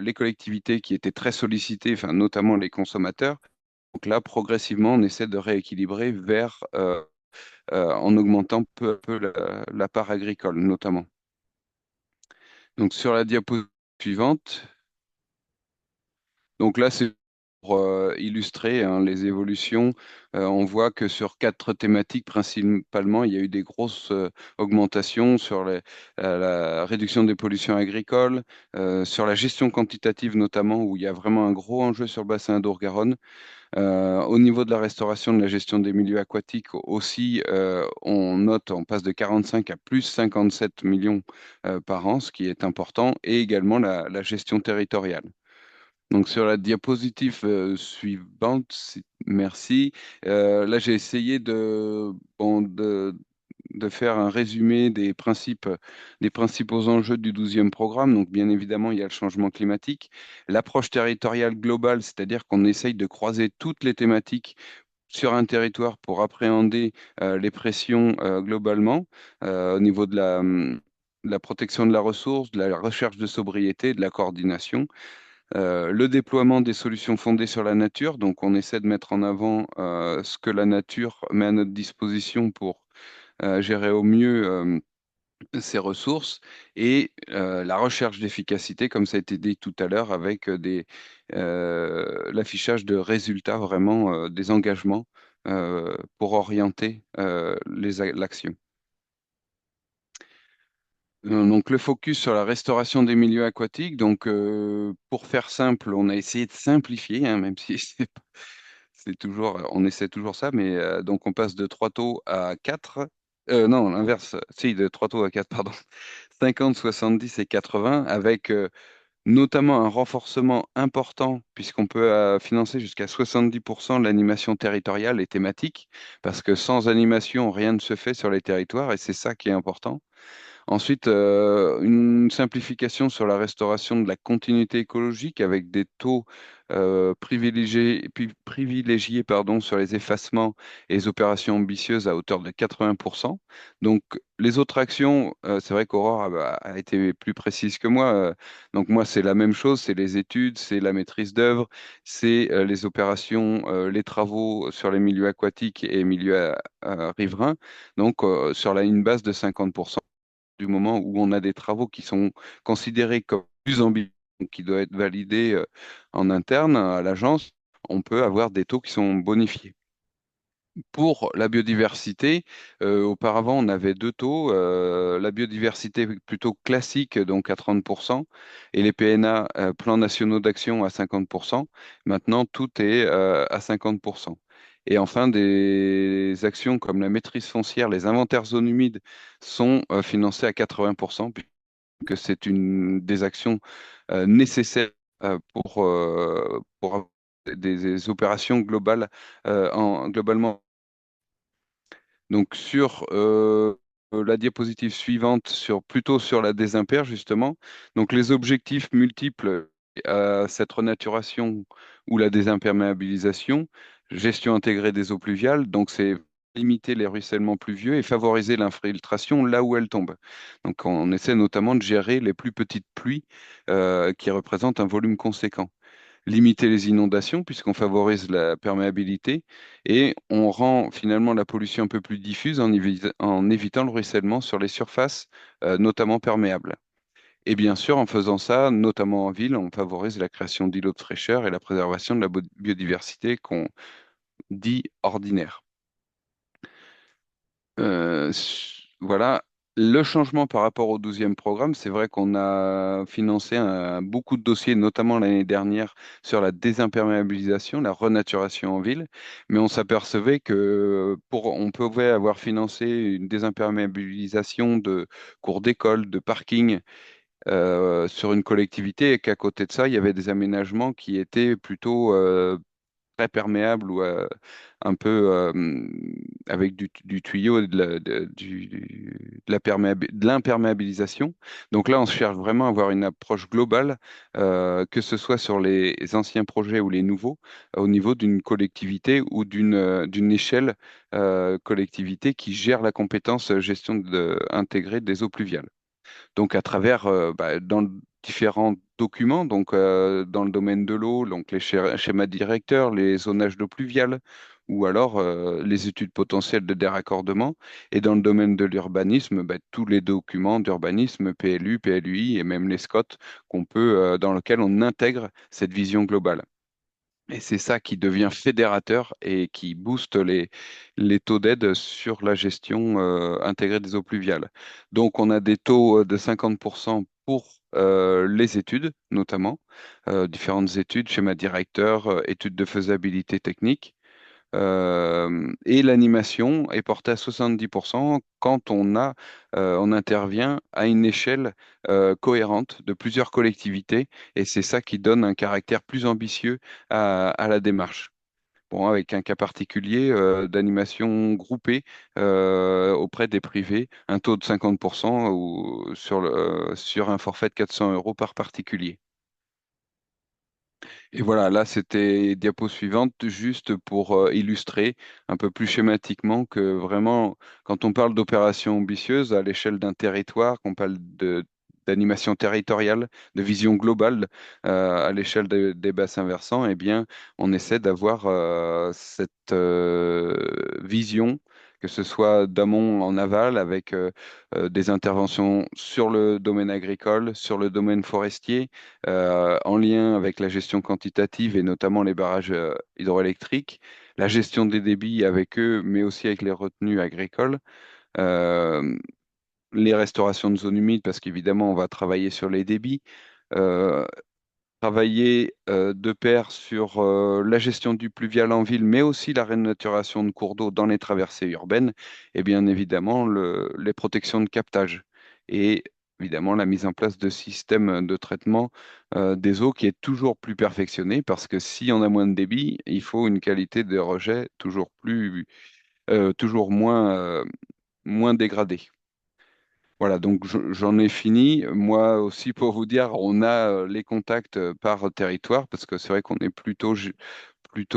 les collectivités qui étaient très sollicitées, enfin, notamment les consommateurs. Donc là, progressivement, on essaie de rééquilibrer en augmentant peu à peu la part agricole, notamment. Donc sur la diapo suivante, donc là c'est pour illustrer hein, les évolutions. On voit que sur 4 thématiques principalement, il y a eu des grosses augmentations sur la réduction des pollutions agricoles, sur la gestion quantitative notamment, où il y a vraiment un gros enjeu sur le bassin d'Our-Garonne. Au niveau de la restauration de la gestion des milieux aquatiques aussi, on passe de 45 à plus 57 millions par an, ce qui est important, et également la gestion territoriale. Donc sur la diapositive suivante, merci. Là, j'ai essayé de faire un résumé des principaux enjeux du 12e programme. Donc bien évidemment, il y a le changement climatique, l'approche territoriale globale, c'est-à-dire qu'on essaye de croiser toutes les thématiques sur un territoire pour appréhender les pressions globalement au niveau de la protection de la ressource, de la recherche de sobriété, de la coordination. Le déploiement des solutions fondées sur la nature, donc on essaie de mettre en avant ce que la nature met à notre disposition pour gérer au mieux ses ressources et la recherche d'efficacité, comme ça a été dit tout à l'heure, avec l'affichage de résultats, vraiment des engagements pour orienter l'action. Donc le focus sur la restauration des milieux aquatiques. Donc pour faire simple, on a essayé de simplifier, hein, même si c'est toujours, on essaie toujours ça, mais donc on passe de 3 taux à 4. Non, l'inverse, si, de 3 taux à 4, pardon. 50, 70 et 80, avec notamment un renforcement important, puisqu'on peut financer jusqu'à 70% de l'animation territoriale et thématique, parce que sans animation, rien ne se fait sur les territoires, et c'est ça qui est important. Ensuite, une simplification sur la restauration de la continuité écologique avec des taux privilégiés pardon, sur les effacements et les opérations ambitieuses à hauteur de 80%. Donc, les autres actions, c'est vrai qu'Aurore a été plus précise que moi. Donc, moi, c'est la même chose, c'est les études, c'est la maîtrise d'œuvre, c'est les opérations, les travaux sur les milieux aquatiques et milieux riverains. Donc, une base de 50% du moment où on a des travaux qui sont considérés comme plus ambitieux, qui doivent être validés en interne à l'agence, on peut avoir des taux qui sont bonifiés. Pour la biodiversité, auparavant, on avait deux taux. La biodiversité plutôt classique, donc à 30%, et les PNA, plans nationaux d'action, à 50%. Maintenant, tout est à 50%. Et enfin, des actions comme la maîtrise foncière, les inventaires zones humides sont financés à 80%, puisque c'est une des actions nécessaires pour avoir des opérations globales, globalement. Donc sur la diapositive suivante, plutôt sur la désimpair justement. Donc les objectifs multiples à cette renaturation ou la désimperméabilisation, gestion intégrée des eaux pluviales. Donc c'est limiter les ruissellements pluvieux et favoriser l'infiltration là où elles tombent. Donc on essaie notamment de gérer les plus petites pluies qui représentent un volume conséquent, limiter les inondations puisqu'on favorise la perméabilité et on rend finalement la pollution un peu plus diffuse en évitant le ruissellement sur les surfaces, notamment perméables. Et bien sûr, en faisant ça, notamment en ville, on favorise la création d'îlots de fraîcheur et la préservation de la biodiversité qu'on dit ordinaire. Voilà. Le changement par rapport au 12e programme, c'est vrai qu'on a financé beaucoup de dossiers, notamment l'année dernière, sur la désimperméabilisation, la renaturation en ville, mais on s'apercevait que on pouvait avoir financé une désimperméabilisation de cours d'école, de parking sur une collectivité et qu'à côté de ça, il y avait des aménagements qui étaient plutôt très perméable ou un peu avec du tuyau et de l'imperméabilisation. Donc là, on cherche vraiment à avoir une approche globale, que ce soit sur les anciens projets ou les nouveaux, au niveau d'une collectivité ou d'une échelle collectivité qui gère la compétence gestion intégrée des eaux pluviales. Donc à travers dans différents documents, donc dans le domaine de l'eau, donc les schémas directeurs, les zonages d'eau pluviale, ou alors les études potentielles de déraccordement, et dans le domaine de l'urbanisme, tous les documents d'urbanisme, PLU, PLUI et même les SCOT, dans lesquels on intègre cette vision globale. Et c'est ça qui devient fédérateur et qui booste les taux d'aide sur la gestion intégrée des eaux pluviales. Donc, on a des taux de 50% pour les études, notamment, différentes études, schéma directeur, études de faisabilité technique. Et l'animation est portée à 70% quand on intervient à une échelle cohérente de plusieurs collectivités, et c'est ça qui donne un caractère plus ambitieux à la démarche. Bon, avec un cas particulier d'animation groupée auprès des privés, un taux de 50% sur un forfait de 400 euros par particulier. Et voilà, là, c'était diapo suivante, juste pour illustrer un peu plus schématiquement que vraiment, quand on parle d'opérations ambitieuses à l'échelle d'un territoire, qu'on parle d'animation territoriale, de vision globale à l'échelle des bassins versants, eh bien, on essaie d'avoir cette vision, que ce soit d'amont en aval, avec des interventions sur le domaine agricole, sur le domaine forestier, en lien avec la gestion quantitative et notamment les barrages hydroélectriques, la gestion des débits avec eux, mais aussi avec les retenues agricoles, euh, les restaurations de zones humides, parce qu'évidemment, on va travailler sur les débits, euh, travailler de pair sur la gestion du pluvial en ville, mais aussi la renaturation de cours d'eau dans les traversées urbaines, et bien évidemment les protections de captage. Et évidemment la mise en place de systèmes de traitement des eaux qui est toujours plus perfectionnée, parce que si on a moins de débit, il faut une qualité de rejet toujours moins dégradée. Voilà, donc j'en ai fini. Moi aussi, pour vous dire, on a les contacts par territoire, parce que c'est vrai qu'on est plutôt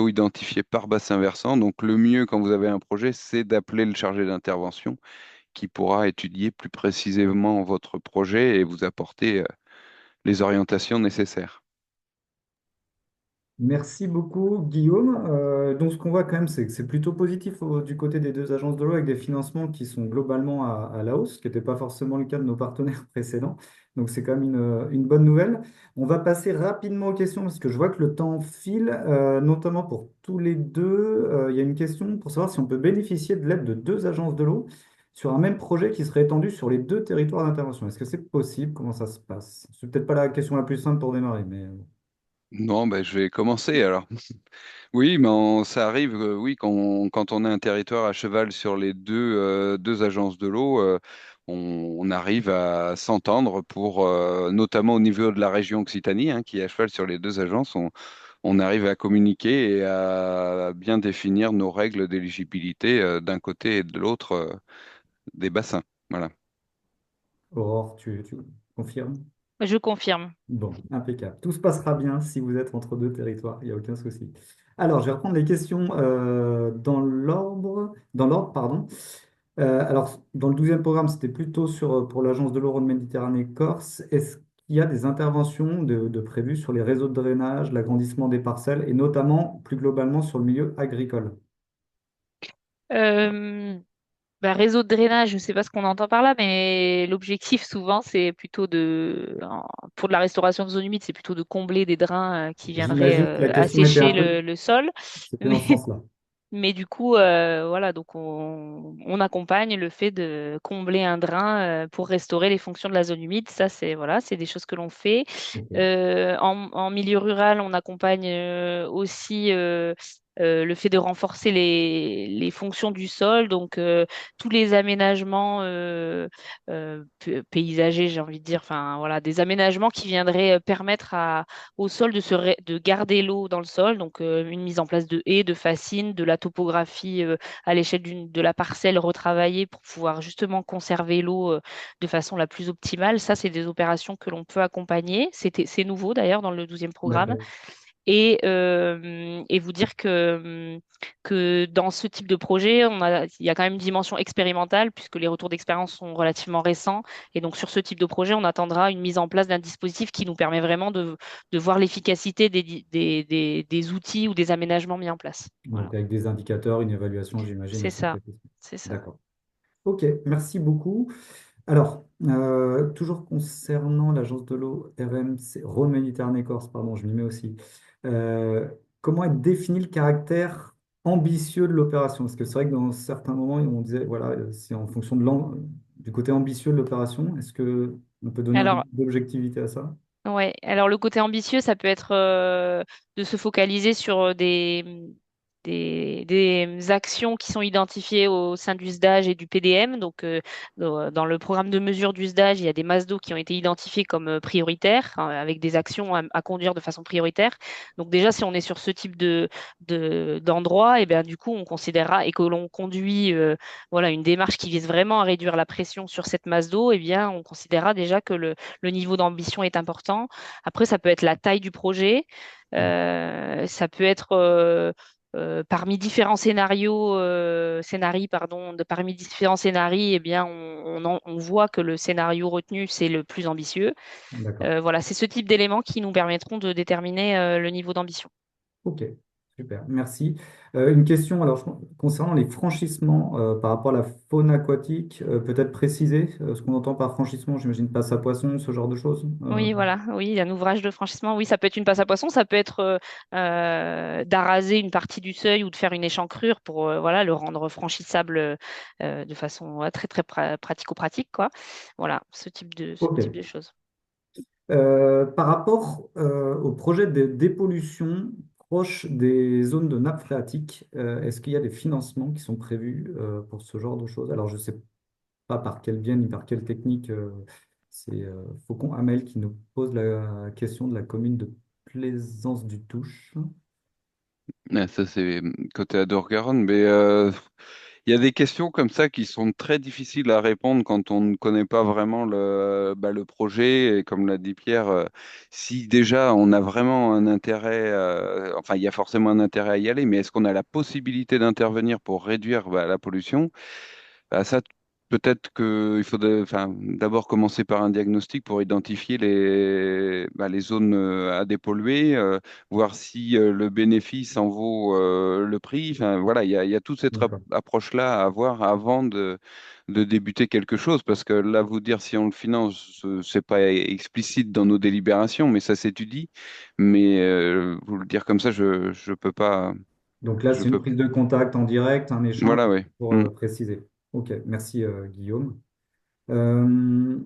identifié par bassin versant. Donc le mieux quand vous avez un projet, c'est d'appeler le chargé d'intervention qui pourra étudier plus précisément votre projet et vous apporter les orientations nécessaires. Merci beaucoup, Guillaume. Donc, ce qu'on voit quand même, c'est que c'est plutôt positif du côté des deux agences de l'eau avec des financements qui sont globalement à la hausse, ce qui n'était pas forcément le cas de nos partenaires précédents. Donc, c'est quand même une bonne nouvelle. On va passer rapidement aux questions parce que je vois que le temps file, notamment pour tous les deux. Il y a une question pour savoir si on peut bénéficier de l'aide de deux agences de l'eau sur un même projet qui serait étendu sur les deux territoires d'intervention. Est-ce que c'est possible? Comment ça se passe? C'est peut-être pas la question la plus simple pour démarrer, mais... Non, ben, je vais commencer alors. Oui, mais ça arrive, oui, quand on a un territoire à cheval sur les deux agences de l'eau, on arrive à s'entendre pour, notamment au niveau de la région Occitanie, hein, qui est à cheval sur les deux agences, on arrive à communiquer et à bien définir nos règles d'éligibilité, d'un côté et de l'autre, des bassins. Voilà. Aurore, tu confirmes? Je confirme. Bon, impeccable. Tout se passera bien si vous êtes entre deux territoires, il n'y a aucun souci. Alors, je vais reprendre les questions dans l'ordre, pardon. Alors, dans le 12e programme, c'était plutôt pour l'Agence de l'eau Rhône-Méditerranée-Corse. Est-ce qu'il y a des interventions de prévues sur les réseaux de drainage, l'agrandissement des parcelles et notamment, plus globalement, sur le milieu agricole? Euh, Réseau de drainage, je ne sais pas ce qu'on entend par là, mais l'objectif souvent, c'est plutôt pour de la restauration de zones humides, c'est plutôt de combler des drains qui viendraient J'imagine que la question était un assécher peu... le sol. C'était Mais dans ce sens-là. Mais du coup, voilà, donc on accompagne le fait de combler un drain pour restaurer les fonctions de la zone humide. Ça, c'est voilà, c'est des choses que l'on fait. Ok. En milieu rural, on accompagne aussi le fait de renforcer les fonctions du sol, donc tous les aménagements paysagers, j'ai envie de dire, enfin voilà, des aménagements qui viendraient permettre au sol de garder l'eau dans le sol, donc une mise en place de haies, de fascines, de la topographie à l'échelle de la parcelle retravaillée pour pouvoir justement conserver l'eau de façon la plus optimale. Ça, c'est des opérations que l'on peut accompagner. C'est nouveau d'ailleurs dans le 12e programme D'accord. et vous dire que dans ce type de projet, il y a quand même une dimension expérimentale puisque les retours d'expérience sont relativement récents. Et donc, sur ce type de projet, on attendra une mise en place d'un dispositif qui nous permet vraiment de voir l'efficacité des outils ou des aménagements mis en place. Voilà, Donc, avec des indicateurs, une évaluation, j'imagine, c'est aussi. ça. C'est ça. D'accord. Ok, merci beaucoup. Alors, toujours concernant l'agence de l'eau RMC, Rhône-Méditerranée-Corse, pardon, je m'y mets aussi. Euh, Comment est défini le caractère ambitieux de l'opération? Parce que c'est vrai que dans certains moments, on disait, voilà, c'est en fonction du côté ambitieux de l'opération. Est-ce que on peut donner un peu Alors, d'objectivité à ça? ouais, alors le côté ambitieux, ça peut être de se focaliser sur des actions qui sont identifiées au sein du SDAGE et du PDM. Donc, dans le programme de mesure du SDAGE, il y a des masses d'eau qui ont été identifiées comme prioritaires, hein, avec des actions à conduire de façon prioritaire. Donc, déjà, si on est sur ce type d'endroit, et bien, du coup, on considérera et que l'on conduit voilà, une démarche qui vise vraiment à réduire la pression sur cette masse d'eau, et bien, on considérera déjà que le niveau d'ambition est important. Après, ça peut être la taille du projet, ça peut être parmi différents parmi différents scénarios, eh bien, on voit que le scénario retenu, c'est le plus ambitieux. D'accord. Voilà, c'est ce type d'éléments qui nous permettront de déterminer le niveau d'ambition. Ok, super, merci. Une question alors concernant les franchissements par rapport à la faune aquatique, peut-être préciser ce qu'on entend par franchissement, j'imagine passe à poisson, ce genre de choses. Oui, voilà, oui, un ouvrage de franchissement, oui, ça peut être une passe à poisson, ça peut être d'araser une partie du seuil ou de faire une échancrure pour voilà, le rendre franchissable de façon très très pratico-pratique, quoi. Voilà, ce Ok. type de choses. Par rapport au projet de dépollution proche des zones de nappe phréatique, est-ce qu'il y a des financements qui sont prévus pour ce genre de choses? Alors, je ne sais pas par quel biais ni par quelle technique. C'est Faucon Hamel qui nous pose la question de la commune de Plaisance du Touche. Ah, ça, c'est côté Adore-Garonne, mais Il y a des questions comme ça qui sont très difficiles à répondre quand on ne connaît pas vraiment le projet. Et comme l'a dit Pierre, si déjà on a vraiment un intérêt, enfin il y a forcément un intérêt à y aller, mais est-ce qu'on a la possibilité d'intervenir pour réduire la pollution? Bah, ça, peut-être qu'il faut enfin, d'abord commencer par un diagnostic pour identifier les zones à dépolluer, voir si le bénéfice en vaut le prix. Enfin, voilà, il y a toute cette D'accord. approche-là à avoir avant de débuter quelque chose, parce que là, vous dire si on le finance, c'est pas explicite dans nos délibérations, mais ça s'étudie. Mais vous le dire comme ça, je peux pas. Donc là, Je c'est une peux. prise de contact en direct, un échange Voilà, oui. pour préciser. Ok, merci Guillaume. Euh,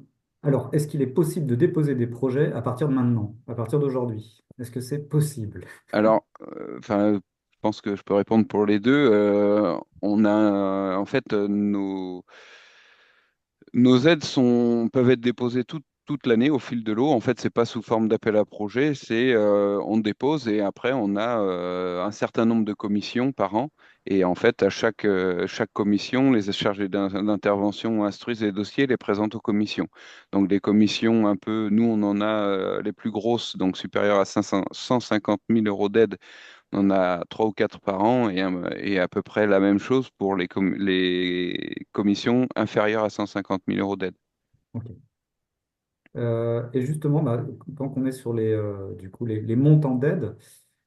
alors, est-ce qu'il est possible de déposer des projets à partir de maintenant, à partir d'aujourd'hui? Est-ce que c'est possible? Alors, enfin, je pense que je peux répondre pour les deux. On a, en fait, nos aides peuvent être déposées toute l'année au fil de l'eau. En fait, c'est pas sous forme d'appel à projet, c'est on dépose et après on a un certain nombre de commissions par an. Et en fait, à chaque commission, les chargés d'intervention instruisent les dossiers, les présentent aux commissions. Donc des commissions un peu, nous on en a les plus grosses, donc supérieures à 500 150 000 euros d'aide. On en a trois ou quatre par an et à peu près la même chose pour les commissions inférieures à 150 000 euros d'aide. Ok. Et justement, bah, tant qu'on est sur du coup, les montants d'aide,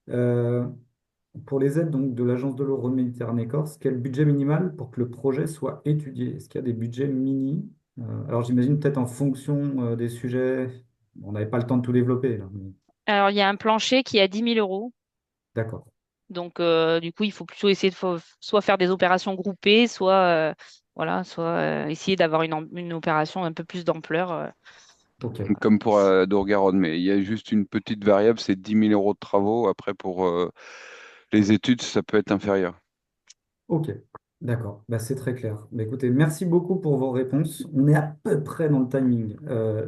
euh, pour les aides donc, de l'Agence de l'eau Rhône-Méditerranée-Corse, quel budget minimal pour que le projet soit étudié? Est-ce qu'il y a des budgets mini? Alors j'imagine peut-être en fonction des sujets. On n'avait pas le temps de tout développer là, Alors, il y a un plancher qui est à 10 000 euros. d'accord. Donc, du coup, il faut plutôt essayer de soit faire des opérations groupées, voilà, soit essayer d'avoir une opération un peu plus d'ampleur. Ok. Comme pour Dour-Garonne, mais il y a juste une petite variable, c'est 10 000 euros de travaux. Après, pour les études, ça peut être inférieur. Ok, d'accord, bah, c'est très clair. Bah, écoutez, merci beaucoup pour vos réponses. On est à peu près dans le timing.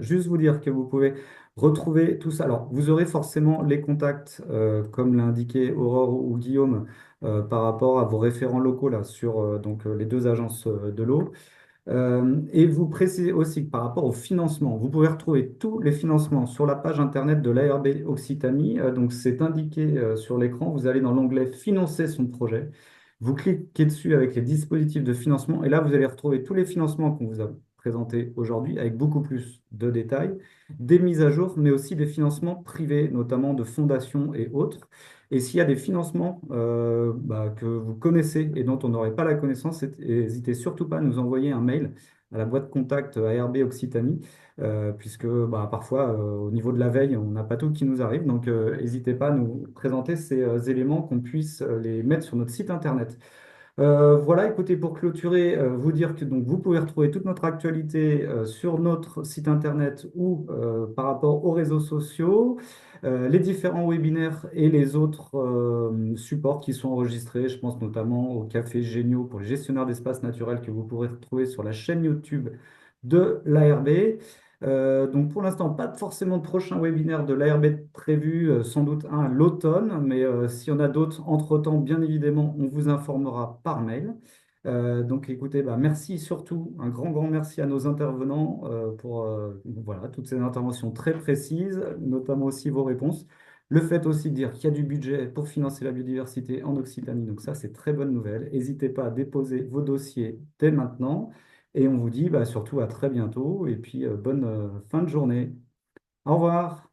Juste vous dire que vous pouvez retrouver tout ça. Alors, vous aurez forcément les contacts, comme l'a indiqué Aurore ou Guillaume, par rapport à vos référents locaux là, sur les deux agences de l'eau. Et vous précisez aussi que par rapport au financement, vous pouvez retrouver tous les financements sur la page internet de l'ARB Occitanie. Donc, c'est indiqué sur l'écran. Vous allez dans l'onglet Financer son projet. Vous cliquez dessus avec les dispositifs de financement. Et là, vous allez retrouver tous les financements qu'on vous a présentés aujourd'hui avec beaucoup plus de détails, des mises à jour, mais aussi des financements privés, notamment de fondations et autres. Et s'il y a des financements que vous connaissez et dont on n'aurait pas la connaissance, n'hésitez surtout pas à nous envoyer un mail à la boîte contact ARB Occitanie, puisque parfois, au niveau de la veille, on n'a pas tout qui nous arrive. Donc, n'hésitez pas à nous présenter ces éléments, qu'on puisse les mettre sur notre site internet. Voilà, écoutez, pour clôturer, vous dire que donc, vous pouvez retrouver toute notre actualité sur notre site internet ou par rapport aux réseaux sociaux, les différents webinaires et les autres supports qui sont enregistrés. Je pense notamment au Café Géniaux pour les gestionnaires d'espaces naturels que vous pourrez retrouver sur la chaîne YouTube de l'ARB. Donc pour l'instant, pas forcément de prochain webinaire de l'ARB prévu, sans doute un à l'automne, mais s'il y en a d'autres entre-temps, bien évidemment, on vous informera par mail. Donc écoutez, merci surtout, un grand merci à nos intervenants pour voilà, toutes ces interventions très précises, notamment aussi vos réponses. Le fait aussi de dire qu'il y a du budget pour financer la biodiversité en Occitanie, donc ça c'est très bonne nouvelle. N'hésitez pas à déposer vos dossiers dès maintenant. Et on vous dit surtout à très bientôt et puis bonne fin de journée. Au revoir.